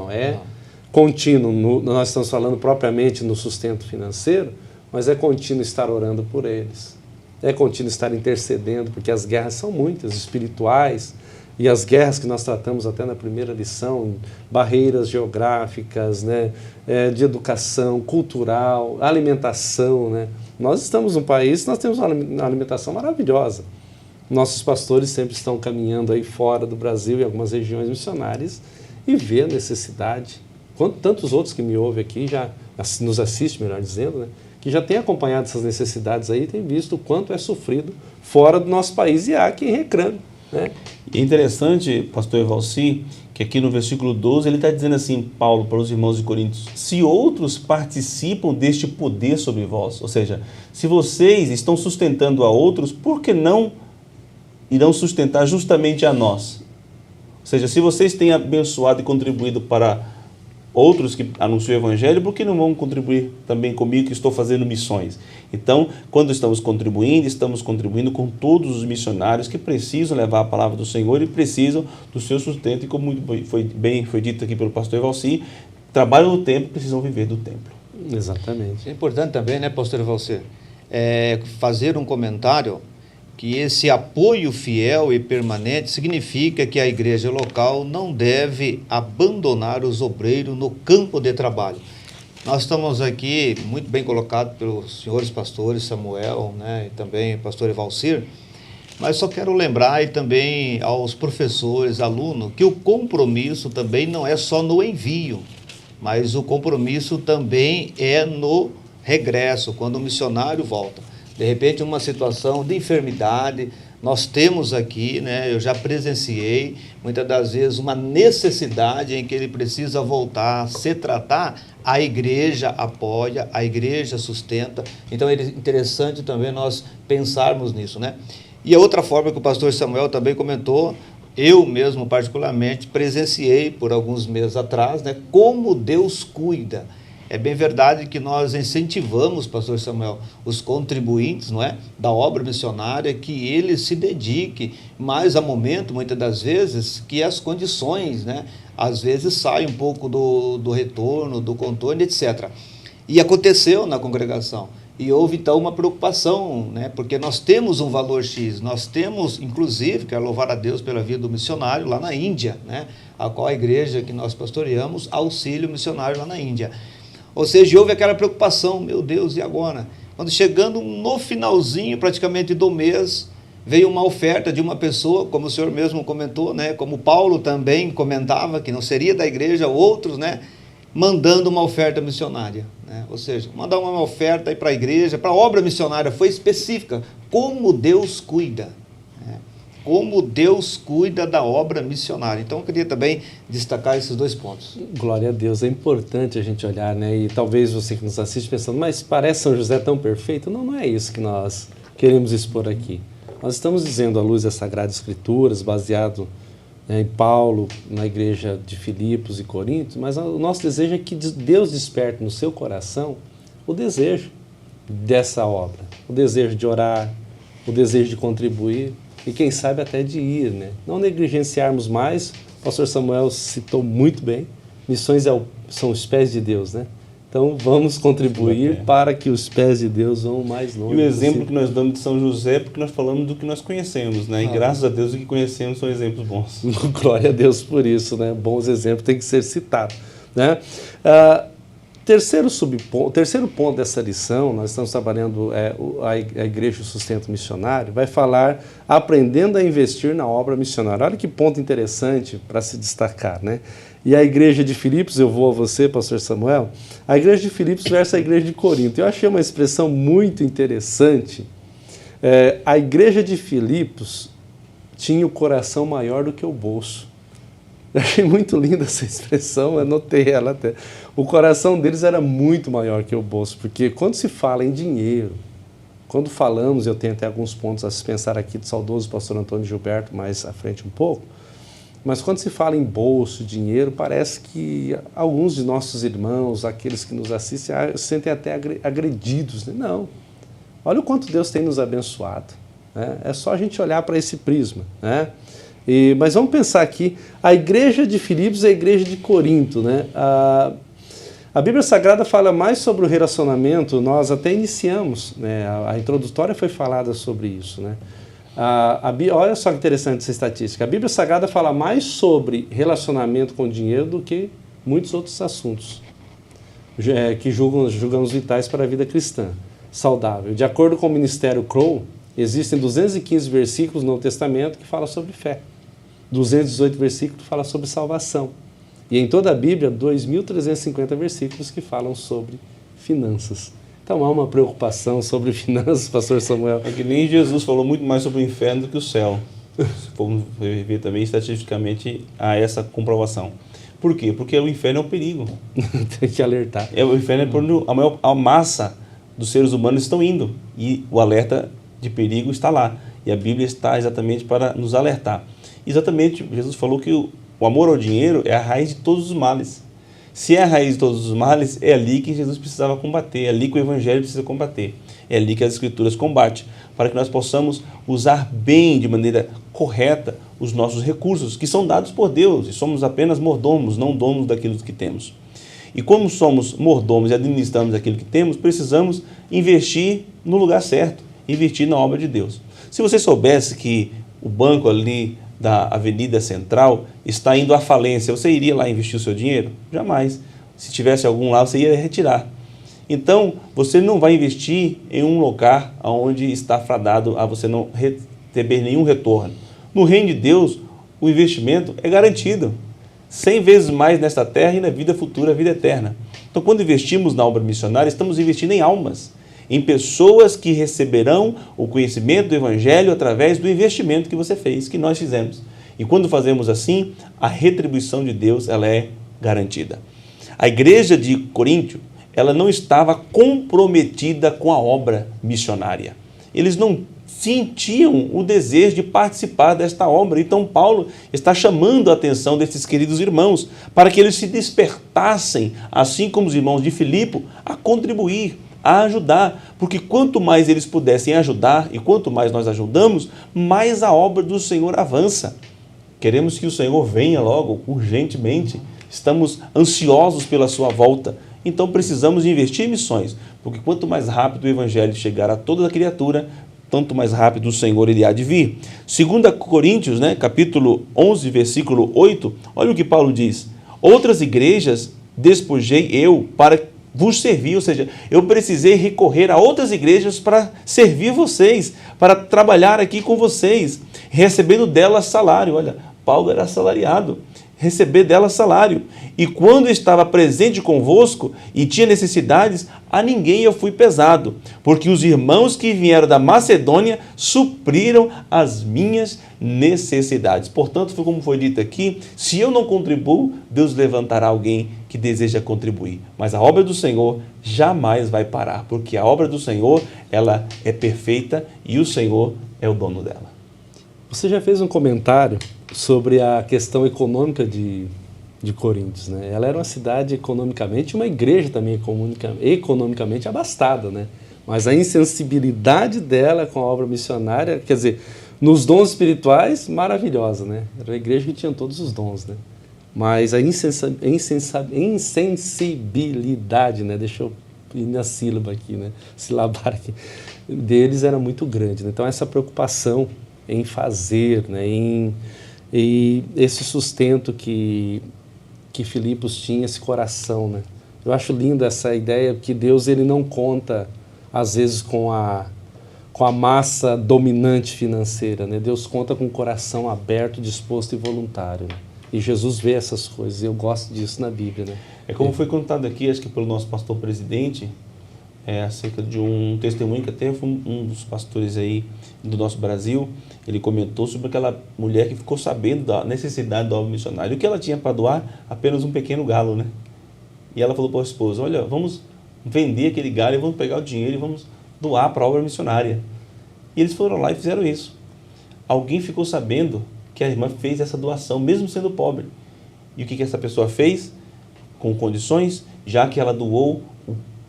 Speaker 1: Contínuo. Nós estamos falando propriamente no sustento financeiro, mas é contínuo estar orando por eles. É contínuo estar intercedendo, porque as guerras são muitas, espirituais, e as guerras que nós tratamos até na primeira lição, barreiras geográficas, né, de educação, cultural, alimentação, né? Nós estamos num país, nós temos uma alimentação maravilhosa. Nossos pastores sempre estão caminhando aí fora do Brasil, em algumas regiões missionárias, e vê a necessidade. Quanto tantos outros que me ouvem aqui, já nos assistem, melhor dizendo, né, que já têm acompanhado essas necessidades aí, têm visto o quanto é sofrido fora do nosso país, e há quem reclame, né?
Speaker 2: E é interessante, pastor Evalci, que aqui no versículo 12 ele está dizendo assim, Paulo, para os irmãos de Coríntios, se outros participam deste poder sobre vós, ou seja, se vocês estão sustentando a outros, por que não irão sustentar justamente a nós? Ou seja, se vocês têm abençoado e contribuído para outros que anunciam o Evangelho, por que não vão contribuir também comigo que estou fazendo missões? Então, quando estamos contribuindo com todos os missionários que precisam levar a palavra do Senhor e precisam do seu sustento, e como foi dito aqui pelo pastor Evalci, trabalham no templo, precisam viver do templo.
Speaker 1: Exatamente.
Speaker 3: É importante também, né, pastor Evalci, fazer um comentário que esse apoio fiel e permanente significa que a igreja local não deve abandonar os obreiros no campo de trabalho. Nós estamos aqui muito bem colocados pelos senhores pastores Samuel, né, e também o pastor Evalcir, mas só quero lembrar e também aos professores, alunos, que o compromisso também não é só no envio, mas o compromisso também é no regresso, quando o missionário volta. De repente, uma situação de enfermidade, nós temos aqui, né, eu já presenciei, muitas das vezes, uma necessidade em que ele precisa voltar a se tratar, a igreja apoia, a igreja sustenta. Então, é interessante também nós pensarmos nisso, né? E a outra forma que o pastor Samuel também comentou, eu mesmo particularmente presenciei por alguns meses atrás, né, como Deus cuida. É bem verdade que nós incentivamos, pastor Samuel, os contribuintes, não é, da obra missionária, que ele se dedique, mas há momento, muitas das vezes, que as condições, né, às vezes saem um pouco do retorno, do contorno, etc. E aconteceu na congregação. E houve, então, uma preocupação, né? Porque nós temos um valor X, nós temos, inclusive, quero louvar a Deus pela vida do missionário lá na Índia, né? A qual a igreja que nós pastoreamos, auxílio missionário lá na Índia. Ou seja, houve aquela preocupação, meu Deus, e agora? Quando chegando no finalzinho, praticamente do mês, veio uma oferta de uma pessoa, como o senhor mesmo comentou, né? Como Paulo também comentava, que não seria da igreja, outros, né? Mandando uma oferta missionária, né? Ou seja, mandar uma oferta para a igreja, para a obra missionária, foi específica, como Deus cuida, né? Como Deus cuida da obra missionária. Então eu queria também destacar esses dois pontos.
Speaker 1: Glória a Deus, é importante a gente olhar, né? E talvez você que nos assiste pensando, mas parece São José tão perfeito? Não, não é isso que nós queremos expor aqui. Nós estamos dizendo, à luz das Sagradas Escrituras, baseado em Paulo, na igreja de Filipos e Corinto, mas o nosso desejo é que Deus desperte no seu coração o desejo dessa obra, o desejo de orar, o desejo de contribuir e quem sabe até de ir, né? Não negligenciarmos mais, o pastor Samuel citou muito bem, missões são os pés de Deus, né? Então vamos contribuir para que os pés de Deus vão mais longe.
Speaker 2: E o exemplo que nós damos de São José é porque nós falamos do que nós conhecemos, né? E graças a Deus o que conhecemos são exemplos bons.
Speaker 1: Glória a Deus por isso, né? Bons exemplos têm que ser citados, né? Terceiro ponto dessa lição, nós estamos trabalhando a Igreja, o Sustento Missionário, vai falar aprendendo a investir na obra missionária. Olha que ponto interessante para se destacar, né? E a igreja de Filipos, eu vou a você, pastor Samuel, a igreja de Filipos versus a igreja de Corinto. Eu achei uma expressão muito interessante. A igreja de Filipos tinha o coração maior do que o bolso. Eu achei muito linda essa expressão, anotei ela até. O coração deles era muito maior que o bolso, porque quando se fala em dinheiro, quando falamos, eu tenho até alguns pontos a se pensar aqui do saudoso pastor Antônio Gilberto, mais à frente um pouco, mas quando se fala em bolso, dinheiro, parece que alguns de nossos irmãos, aqueles que nos assistem, se sentem até agredidos, né? Não. Olha o quanto Deus tem nos abençoado, né? É só a gente olhar para esse prisma, né? Mas vamos pensar aqui, a igreja de Filipos e a igreja de Corinto, né? A Bíblia Sagrada fala mais sobre o relacionamento, nós até iniciamos, né? A introdutória foi falada sobre isso, né? Olha só que interessante essa estatística, a Bíblia Sagrada fala mais sobre relacionamento com dinheiro do que muitos outros assuntos que julgamos vitais para a vida cristã, saudável. De acordo com o Ministério Crow, existem 215 versículos no Novo Testamento que falam sobre fé, 218 versículos que falam sobre salvação, e em toda a Bíblia, 2.350 versículos que falam sobre finanças. Então há uma preocupação sobre finanças, pastor Samuel.
Speaker 2: É que nem Jesus falou muito mais sobre o inferno do que o céu. Se formos ver também estatisticamente há essa comprovação. Por quê? Porque o inferno é um perigo.
Speaker 1: Tem que alertar.
Speaker 2: O inferno é por onde a massa dos seres humanos estão indo. E o alerta de perigo está lá. E a Bíblia está exatamente para nos alertar. Exatamente, Jesus falou que o amor ao dinheiro é a raiz de todos os males. Se é a raiz de todos os males, é ali que Jesus precisava combater, é ali que o Evangelho precisa combater, é ali que as Escrituras combatem, para que nós possamos usar bem, de maneira correta, os nossos recursos, que são dados por Deus, e somos apenas mordomos, não donos daquilo que temos. E como somos mordomos e administramos aquilo que temos, precisamos investir no lugar certo, investir na obra de Deus. Se você soubesse que o banco ali da Avenida Central está indo à falência, você iria lá investir o seu dinheiro? Jamais. Se tivesse algum lá, você ia retirar. Então, você não vai investir em um lugar onde está fadado a você não receber nenhum retorno. No reino de Deus, o investimento é garantido. 100 vezes mais nesta terra e na vida futura, a vida eterna. Então, quando investimos na obra missionária, estamos investindo em almas, em pessoas que receberão o conhecimento do Evangelho através do investimento que você fez, que nós fizemos. E quando fazemos assim, a retribuição de Deus ela é garantida. A igreja de Coríntio, ela não estava comprometida com a obra missionária. Eles não sentiam o desejo de participar desta obra. Então Paulo está chamando a atenção desses queridos irmãos para que eles se despertassem, assim como os irmãos de Filipe, a contribuir, a ajudar, porque quanto mais eles pudessem ajudar e quanto mais nós ajudamos, mais a obra do Senhor avança. Queremos que o Senhor venha logo, urgentemente. Estamos ansiosos pela sua volta. Então precisamos investir em missões, porque quanto mais rápido o evangelho chegar a toda a criatura, tanto mais rápido o Senhor ele há de vir. 2 Coríntios, capítulo 11, versículo 8, olha o que Paulo diz. Outras igrejas despojei eu para vos servir, ou seja, eu precisei recorrer a outras igrejas para servir vocês, para trabalhar aqui com vocês, recebendo delas salário. Olha, Paulo era assalariado, receber delas salário. E quando estava presente convosco e tinha necessidades, a ninguém eu fui pesado, porque os irmãos que vieram da Macedônia supriram as minhas necessidades. Portanto, como foi dito aqui, se eu não contribuo, Deus levantará alguém que deseja contribuir. Mas a obra do Senhor jamais vai parar, porque a obra do Senhor, ela é perfeita e o Senhor é o dono dela.
Speaker 1: Você já fez um comentário sobre a questão econômica de Coríntios, né? Ela era uma cidade economicamente, uma igreja também economicamente abastada, né? Mas a insensibilidade dela com a obra missionária, quer dizer, nos dons espirituais, maravilhosa, né? Era uma igreja que tinha todos os dons, né? Mas a insensibilidade, né? Deixa eu ir na sílaba aqui, né? Silabar aqui, deles era muito grande, né? Então essa preocupação em fazer, né? E esse sustento que Filipos tinha, esse coração, né? Eu acho linda essa ideia que Deus ele não conta, às vezes, com a massa dominante financeira, né? Deus conta com o coração aberto, disposto e voluntário, né? E Jesus vê essas coisas, e eu gosto disso na Bíblia, né?
Speaker 2: É como foi contado aqui, acho que pelo nosso pastor presidente, acerca de um testemunho que até foi um dos pastores aí do nosso Brasil. Ele comentou sobre aquela mulher que ficou sabendo da necessidade da obra missionária. O que ela tinha para doar? Apenas um pequeno galo, né? E ela falou para a esposa, olha, vamos vender aquele galo e vamos pegar o dinheiro e vamos doar para a obra missionária. E eles foram lá e fizeram isso. Alguém ficou sabendo que a irmã fez essa doação, mesmo sendo pobre. E o que essa pessoa fez? Com condições, já que ela doou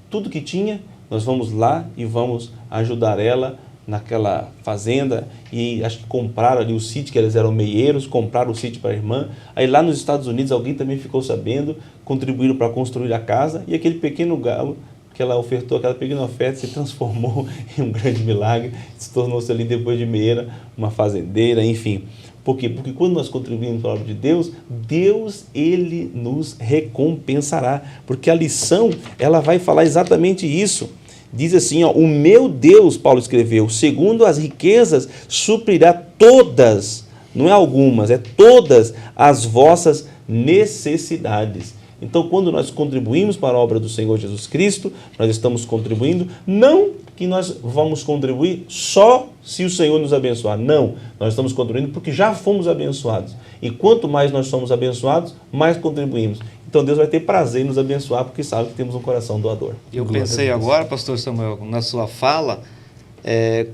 Speaker 2: tudo que tinha, nós vamos lá e vamos ajudar ela naquela fazenda, e acho que compraram ali o sítio, que eles eram meieiros, compraram o sítio para a irmã. Aí lá nos Estados Unidos alguém também ficou sabendo, contribuíram para construir a casa, e aquele pequeno galo que ela ofertou, aquela pequena oferta se transformou em um grande milagre, se tornou-se ali depois de meieira, uma fazendeira, enfim. Por quê? Porque quando nós contribuímos para a obra de Deus, Deus, ele nos recompensará, porque a lição, ela vai falar exatamente isso. Diz assim, o meu Deus, Paulo escreveu, segundo as riquezas, suprirá todas, não é algumas, é todas as vossas necessidades. Então, quando nós contribuímos para a obra do Senhor Jesus Cristo, nós estamos contribuindo, não que nós vamos contribuir só se o Senhor nos abençoar. Não, nós estamos contribuindo porque já fomos abençoados. E quanto mais nós somos abençoados, mais contribuímos. Então Deus vai ter prazer em nos abençoar porque sabe que temos um coração doador.
Speaker 3: Eu pensei agora, pastor Samuel, na sua fala,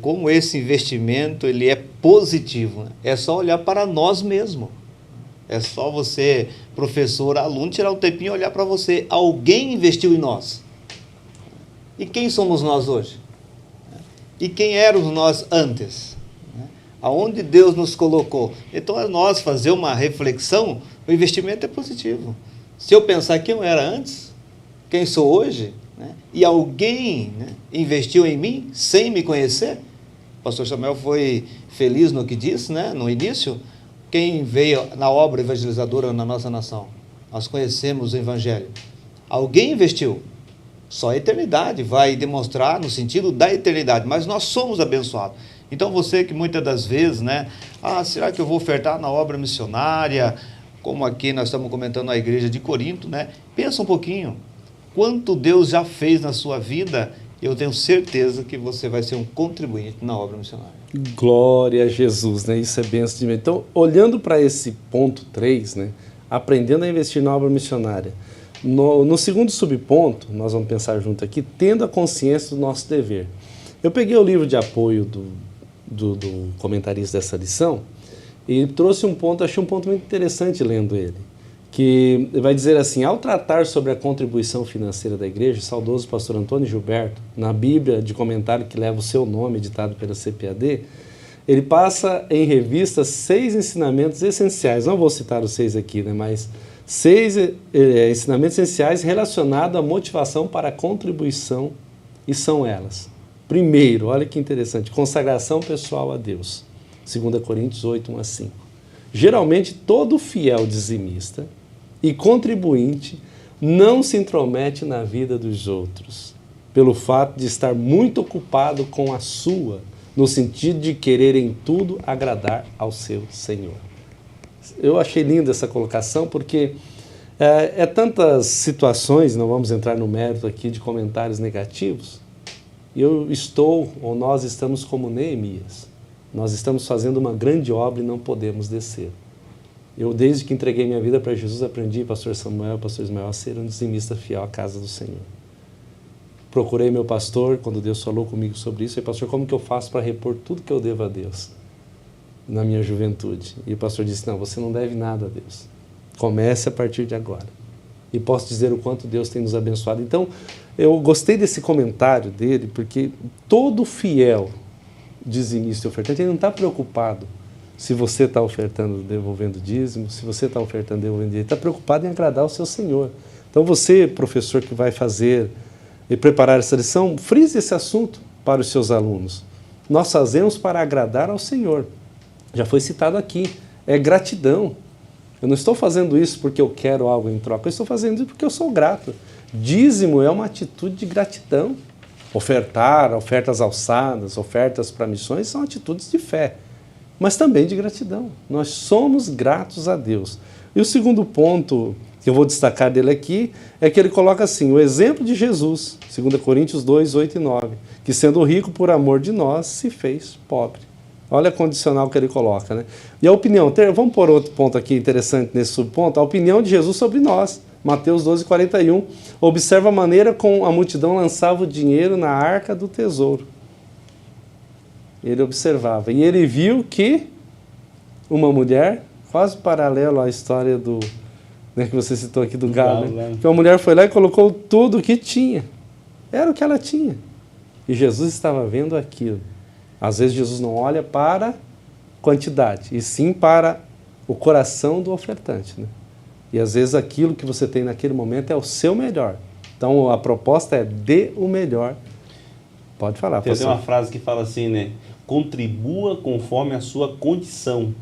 Speaker 3: como esse investimento ele é positivo. Né? É só olhar para nós mesmos. É só você, professor, aluno, tirar um tempinho e olhar para você. Alguém investiu em nós. E quem somos nós hoje? E quem éramos nós antes? Aonde Deus nos colocou? Então, nós fazer uma reflexão, o investimento é positivo. Se eu pensar quem eu era antes, quem sou hoje, e alguém investiu em mim sem me conhecer, o pastor Samuel foi feliz no que disse, no início. Quem veio na obra evangelizadora na nossa nação? Nós conhecemos o Evangelho. Alguém investiu. Só a eternidade vai demonstrar no sentido da eternidade, mas nós somos abençoados. Então você que muitas das vezes, será que eu vou ofertar na obra missionária? Como aqui nós estamos comentando na igreja de Corinto, Pensa um pouquinho. Quanto Deus já fez na sua vida, eu tenho certeza que você vai ser um contribuinte na obra missionária.
Speaker 1: Glória a Jesus, Isso é bênção de mim. Então, olhando para esse ponto 3, aprendendo a investir na obra missionária, no segundo subponto, nós vamos pensar junto aqui, tendo a consciência do nosso dever. Eu peguei o livro de apoio do comentarista dessa lição, e trouxe um ponto, achei um ponto muito interessante lendo ele, que vai dizer assim: ao tratar sobre a contribuição financeira da igreja, o saudoso pastor Antônio Gilberto, na Bíblia de comentário que leva o seu nome, editado pela CPAD, ele passa em revista 6 ensinamentos essenciais, não vou citar os 6 aqui, né, mas 6 ensinamentos essenciais relacionados à motivação para a contribuição, e são elas. Primeiro, olha que interessante, consagração pessoal a Deus, 2 Coríntios 8, 1 a 5. Geralmente, todo fiel dizimista e contribuinte não se intromete na vida dos outros, pelo fato de estar muito ocupado com a sua, no sentido de querer em tudo agradar ao seu Senhor. Eu achei linda essa colocação, porque tantas situações, não vamos entrar no mérito aqui de comentários negativos, ou nós estamos como Neemias. Nós estamos fazendo uma grande obra e não podemos descer. Eu, desde que entreguei minha vida para Jesus, aprendi, pastor Samuel, pastor Ismael, a ser um dizimista fiel à casa do Senhor. Procurei meu pastor, quando Deus falou comigo sobre isso, e pastor, como que eu faço para repor tudo que eu devo a Deus na minha juventude? E o pastor disse, não, você não deve nada a Deus. Comece a partir de agora. E posso dizer o quanto Deus tem nos abençoado. Então, eu gostei desse comentário dele, porque todo fiel dizimista e ofertante, ele não está preocupado se você está ofertando, devolvendo dízimo, se você está ofertando, devolvendo dízimo, ele está preocupado em agradar o seu Senhor. Então você, professor que vai fazer e preparar essa lição, frise esse assunto para os seus alunos. Nós fazemos para agradar ao Senhor. Já foi citado aqui, é gratidão. Eu não estou fazendo isso porque eu quero algo em troca, eu estou fazendo isso porque eu sou grato. Dízimo é uma atitude de gratidão. Ofertar, ofertas alçadas, ofertas para missões são atitudes de fé, mas também de gratidão. Nós somos gratos a Deus. E o segundo ponto que eu vou destacar dele aqui é que ele coloca assim, o exemplo de Jesus, 2 Coríntios 2, 8 e 9, que sendo rico por amor de nós, se fez pobre. Olha a condicional que ele coloca, né? E a opinião, vamos pôr outro ponto aqui interessante nesse subponto, a opinião de Jesus sobre nós. Mateus 12, 41, observa a maneira como a multidão lançava o dinheiro na arca do tesouro. Ele observava, e ele viu que uma mulher, quase paralelo à história do, né, que você citou aqui do galo, né? Que uma mulher foi lá e colocou tudo o que tinha. Era o que ela tinha. E Jesus estava vendo aquilo. Às vezes Jesus não olha para quantidade, e sim para o coração do ofertante, né? E às vezes aquilo que você tem naquele momento é o seu melhor. Então a proposta é dê o melhor. Pode falar.
Speaker 2: Tem uma frase que fala assim, né? Contribua conforme a sua condição,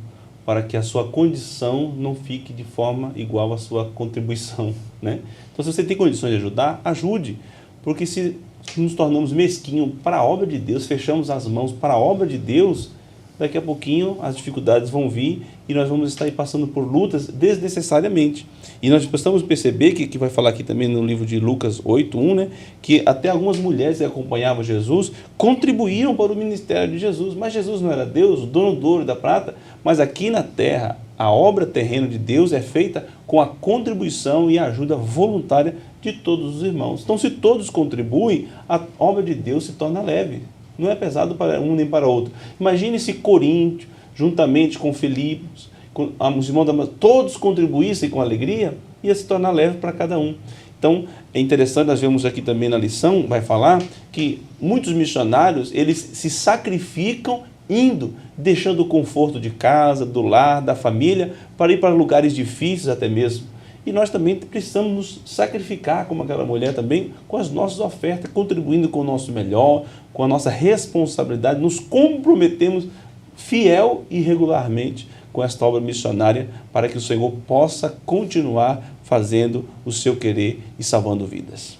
Speaker 2: para que a sua condição não fique de forma igual à sua contribuição, né? Então se você tem condições de ajudar, ajude. Porque se nos tornamos mesquinhos para a obra de Deus, fechamos as mãos para a obra de Deus, daqui a pouquinho as dificuldades vão vir e nós vamos estar aí passando por lutas desnecessariamente. E nós precisamos perceber, que vai falar aqui também no livro de Lucas 8:1, né, que até algumas mulheres que acompanhavam Jesus contribuíram para o ministério de Jesus. Mas Jesus não era Deus, o dono do ouro e da prata, mas aqui na terra, a obra terrena de Deus é feita com a contribuição e a ajuda voluntária de todos os irmãos. Então, se todos contribuem, a obra de Deus se torna leve. Não é pesado para um nem para outro. Imagine se Coríntio, juntamente com Filipos, com os irmãos, todos contribuíssem com alegria, ia se tornar leve para cada um. Então, é interessante, nós vemos aqui também na lição, vai falar que muitos missionários, eles se sacrificam indo, deixando o conforto de casa, do lar, da família, para ir para lugares difíceis até mesmo. E nós também precisamos nos sacrificar, como aquela mulher também, com as nossas ofertas, contribuindo com o nosso melhor, com a nossa responsabilidade, nos comprometemos fiel e regularmente com esta obra missionária, para que o Senhor possa continuar fazendo o seu querer e salvando vidas.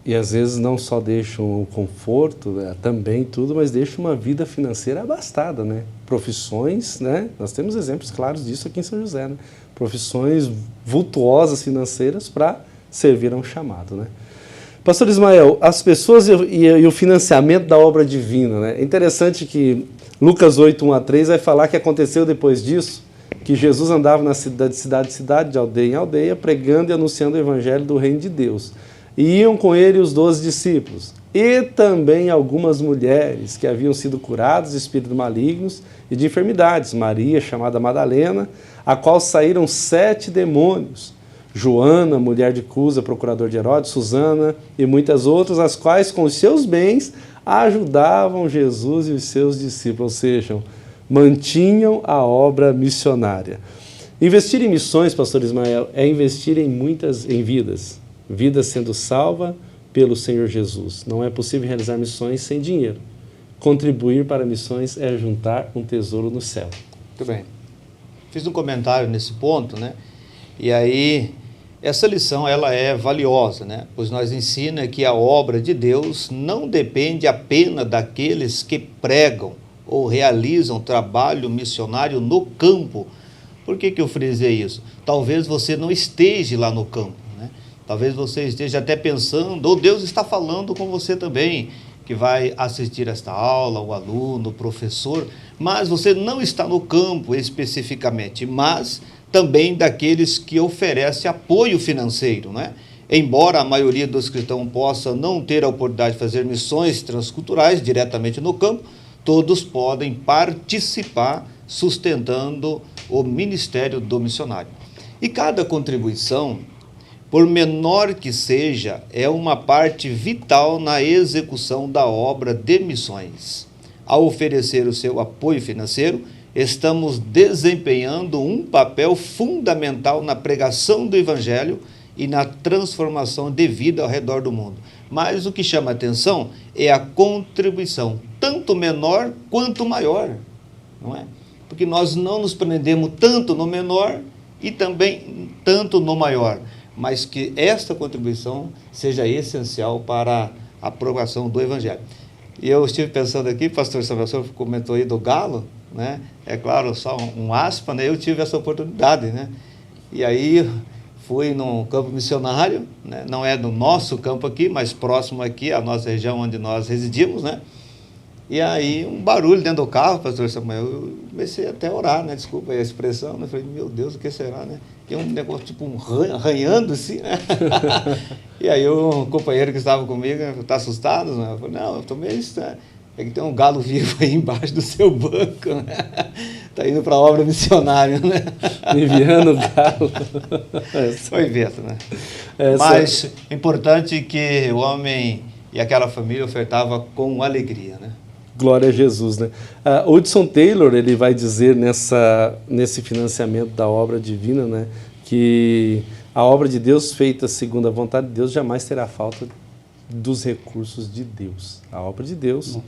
Speaker 1: E às vezes não só deixam o conforto, né, também tudo, mas deixam uma vida financeira abastada, né? Profissões, né? Nós temos exemplos claros disso aqui em São José, né? Profissões vultuosas financeiras para servir a um chamado, né? Pastor Ismael, as pessoas e o financiamento da obra divina, né? É interessante que Lucas 8, 1 a 3 vai falar que aconteceu depois disso, que Jesus andava na cidade, de aldeia em aldeia, pregando e anunciando o evangelho do reino de Deus. E iam com ele os 12 discípulos. e também algumas mulheres que haviam sido curadas de espíritos malignos e de enfermidades. Maria, chamada Madalena, a qual saíram 7 demônios. Joana, mulher de Cusa, procurador de Herodes, Susana e muitas outras, as quais com os seus bens ajudavam Jesus e os seus discípulos, ou seja, mantinham a obra missionária. Investir em missões, pastor Ismael, é investir em vidas, vidas sendo salvas pelo Senhor Jesus. Não é possível realizar missões sem dinheiro. Contribuir para missões é juntar um tesouro no céu.
Speaker 3: Muito bem. Fiz um comentário nesse ponto, né? E aí, essa lição, ela é valiosa, né? Pois nos ensina que a obra de Deus não depende apenas daqueles que pregam ou realizam trabalho missionário no campo. Por que eu frisei isso? Talvez você não esteja lá no campo, né? Talvez você esteja até pensando, ou Deus está falando com você também, que vai assistir esta aula, o aluno, o professor, mas você não está no campo especificamente, mas também daqueles que oferecem apoio financeiro, né? Embora a maioria dos cristãos possa não ter a oportunidade de fazer missões transculturais diretamente no campo, todos podem participar sustentando o ministério do missionário. E cada contribuição, por menor que seja, é uma parte vital na execução da obra de missões. Ao oferecer o seu apoio financeiro, estamos desempenhando um papel fundamental na pregação do Evangelho e na transformação de vida ao redor do mundo. Mas o que chama a atenção é a contribuição, tanto menor quanto maior, não é? Porque nós não nos prendemos tanto no menor e também tanto no maior, mas que esta contribuição seja essencial para a aprovação do Evangelho. E eu estive pensando aqui, pastor Samuel, o senhor comentou aí do galo, né? É claro, só um aspa, né? Eu tive essa oportunidade, né? E aí fui num campo missionário, né? Não é do nosso campo aqui, mas próximo aqui, a nossa região onde nós residimos, né? E aí um barulho dentro do carro, pastor Samuel, eu comecei até a orar, né? Desculpa aí a expressão, né? Eu falei, meu Deus, o que será, né? E um negócio tipo arranhando assim, né? E aí o companheiro que estava comigo, está assustado, né? Eu falei, não, eu estou meio estranho. É que tem um galo vivo aí embaixo do seu banco, né? Está indo para a obra missionária, né?
Speaker 1: Enviando o galo.
Speaker 3: Foi vento, né? Mas é importante que o homem e aquela família ofertava com alegria, né?
Speaker 1: Glória a Jesus, né? Hudson Taylor, ele vai dizer nesse financiamento da obra divina, né, que a obra de Deus feita segundo a vontade de Deus jamais terá falta dos recursos de Deus. A obra de Deus,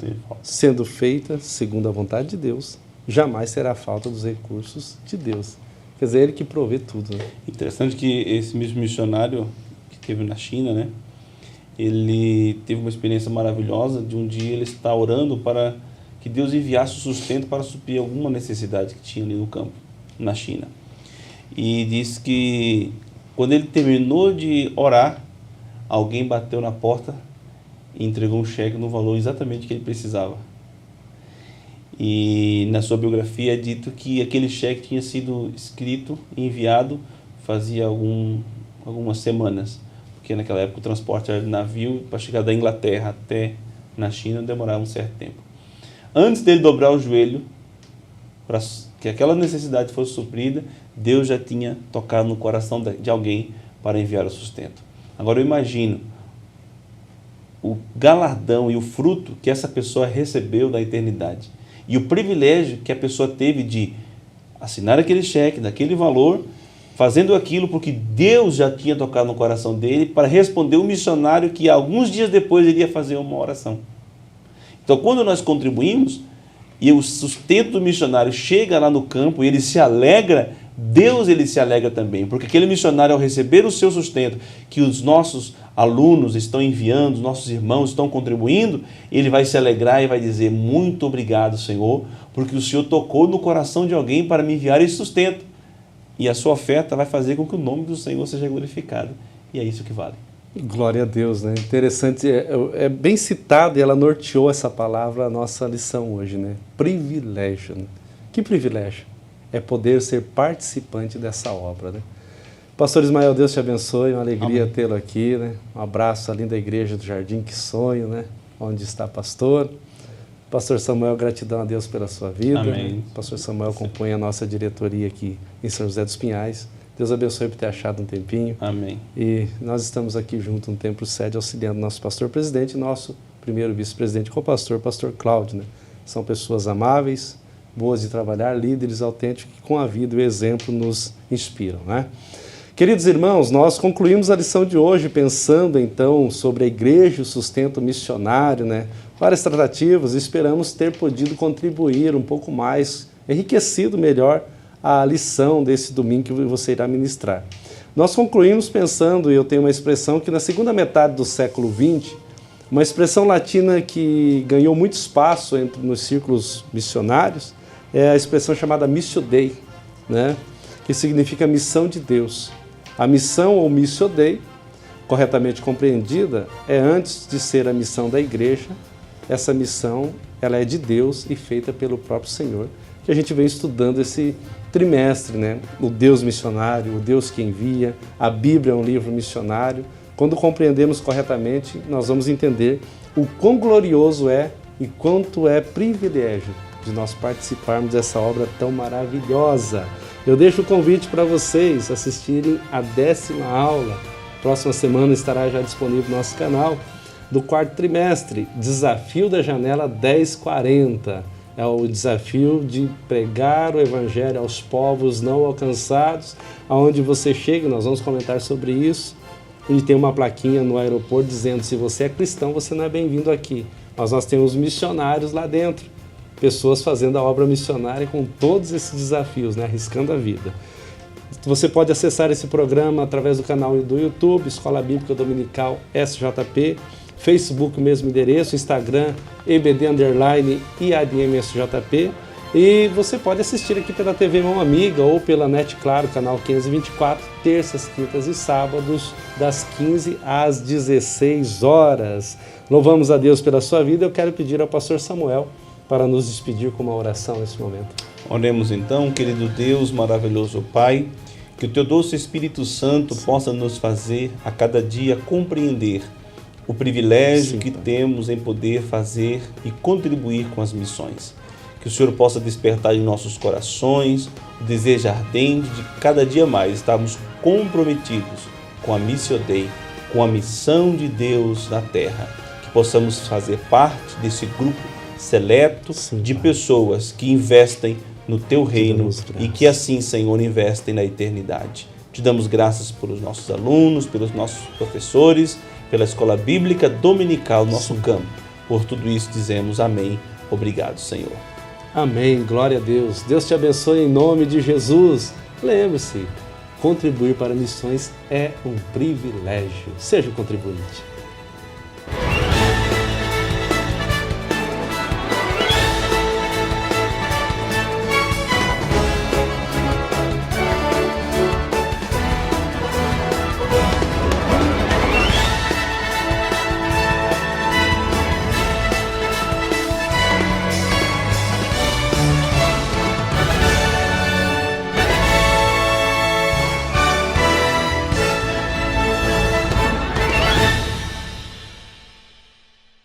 Speaker 1: sendo feita segundo a vontade de Deus, jamais terá falta dos recursos de Deus. Quer dizer, ele que provê tudo, né?
Speaker 2: Interessante que esse mesmo missionário que teve na China, né? Ele teve uma experiência maravilhosa de um dia ele estar orando para que Deus enviasse o sustento para suprir alguma necessidade que tinha ali no campo, na China. E diz que quando ele terminou de orar, alguém bateu na porta e entregou um cheque no valor exatamente que ele precisava. E na sua biografia é dito que aquele cheque tinha sido escrito e enviado fazia algumas semanas. Porque naquela época o transporte era de navio, para chegar da Inglaterra até na China demorava um certo tempo. Antes dele dobrar o joelho, para que aquela necessidade fosse suprida, Deus já tinha tocado no coração de alguém para enviar o sustento. Agora eu imagino o galardão e o fruto que essa pessoa recebeu da eternidade. E o privilégio que a pessoa teve de assinar aquele cheque, daquele valor, fazendo aquilo porque Deus já tinha tocado no coração dele para responder o missionário que alguns dias depois iria fazer uma oração. Então, quando nós contribuímos e o sustento do missionário chega lá no campo e ele se alegra, Deus ele se alegra também, porque aquele missionário, ao receber o seu sustento, que os nossos alunos estão enviando, os nossos irmãos estão contribuindo, ele vai se alegrar e vai dizer, muito obrigado, Senhor, porque o Senhor tocou no coração de alguém para me enviar esse sustento. E a sua oferta vai fazer com que o nome do Senhor seja glorificado. E é isso que vale.
Speaker 1: Glória a Deus, né? Interessante, é bem citado e ela norteou essa palavra a nossa lição hoje, né? Privilégio. Né? Que privilégio? É poder ser participante dessa obra, né? Pastor Ismael, Deus te abençoe, uma alegria tê-lo aqui, né? Um abraço à linda igreja do Jardim, que sonho, né? onde está pastor. Pastor Samuel, gratidão a Deus pela sua vida.
Speaker 2: Amém.
Speaker 1: Pastor Samuel compõe a nossa diretoria aqui em São José dos Pinhais. Deus abençoe por ter achado um tempinho.
Speaker 2: Amém.
Speaker 1: E nós estamos aqui junto no Templo Sede, auxiliando nosso pastor-presidente e nosso primeiro vice-presidente co-pastor, pastor Cláudio, né? São pessoas amáveis, boas de trabalhar, líderes autênticos que com a vida e o exemplo nos inspiram, né? Queridos irmãos, nós concluímos a lição de hoje pensando então sobre a igreja e o sustento missionário, né? Várias tratativas, esperamos ter podido contribuir um pouco mais, enriquecido melhor a lição desse domingo que você irá ministrar. Nós concluímos pensando, e eu tenho uma expressão que na segunda metade do século XX, uma expressão latina que ganhou muito espaço nos círculos missionários, é a expressão chamada Missio Dei, né? Que significa missão de Deus. A missão ou Missio Dei, corretamente compreendida, é antes de ser a missão da igreja, essa missão ela é de Deus e feita pelo próprio Senhor, que a gente vem estudando esse trimestre, né? O Deus missionário, o Deus que envia, a Bíblia é um livro missionário. Quando compreendemos corretamente, nós vamos entender o quão glorioso é e quanto é privilégio de nós participarmos dessa obra tão maravilhosa. Eu deixo o convite para vocês assistirem a 10ª aula. Próxima semana estará já disponível no nosso canal, do 4º trimestre, Desafio da Janela 1040. É o desafio de pregar o Evangelho aos povos não alcançados, aonde você chega, nós vamos comentar sobre isso, e tem uma plaquinha no aeroporto dizendo, se você é cristão, você não é bem-vindo aqui. Mas nós temos missionários lá dentro, pessoas fazendo a obra missionária com todos esses desafios, né? Arriscando a vida. Você pode acessar esse programa através do canal do YouTube, Escola Bíblica Dominical SJP, Facebook, o mesmo endereço, Instagram, EBD_IADMSJP, e você pode assistir aqui pela TV Mão Amiga ou pela NET Claro, canal 524, terças, quintas e sábados, das 15 às 16 horas. Louvamos a Deus pela sua vida. Eu quero pedir ao pastor Samuel para nos despedir com uma oração nesse momento.
Speaker 2: Oremos então, querido Deus, maravilhoso Pai, que o Teu doce Espírito Santo possa nos fazer a cada dia compreender o privilégio que temos em poder fazer e contribuir com as missões. Que o Senhor possa despertar em nossos corações o desejo ardente de cada dia mais estarmos comprometidos com a Missio Dei, com a missão de Deus na terra. Que possamos fazer parte desse grupo seleto de pessoas que investem no Teu reino e que assim, Senhor, investem na eternidade. Te damos graças pelos nossos alunos, pelos nossos professores, pela Escola Bíblica Dominical, nosso campo. Por tudo isso dizemos amém. Obrigado, Senhor.
Speaker 1: Amém. Glória a Deus. Deus te abençoe em nome de Jesus. Lembre-se, contribuir para missões é um privilégio. Seja um contribuinte.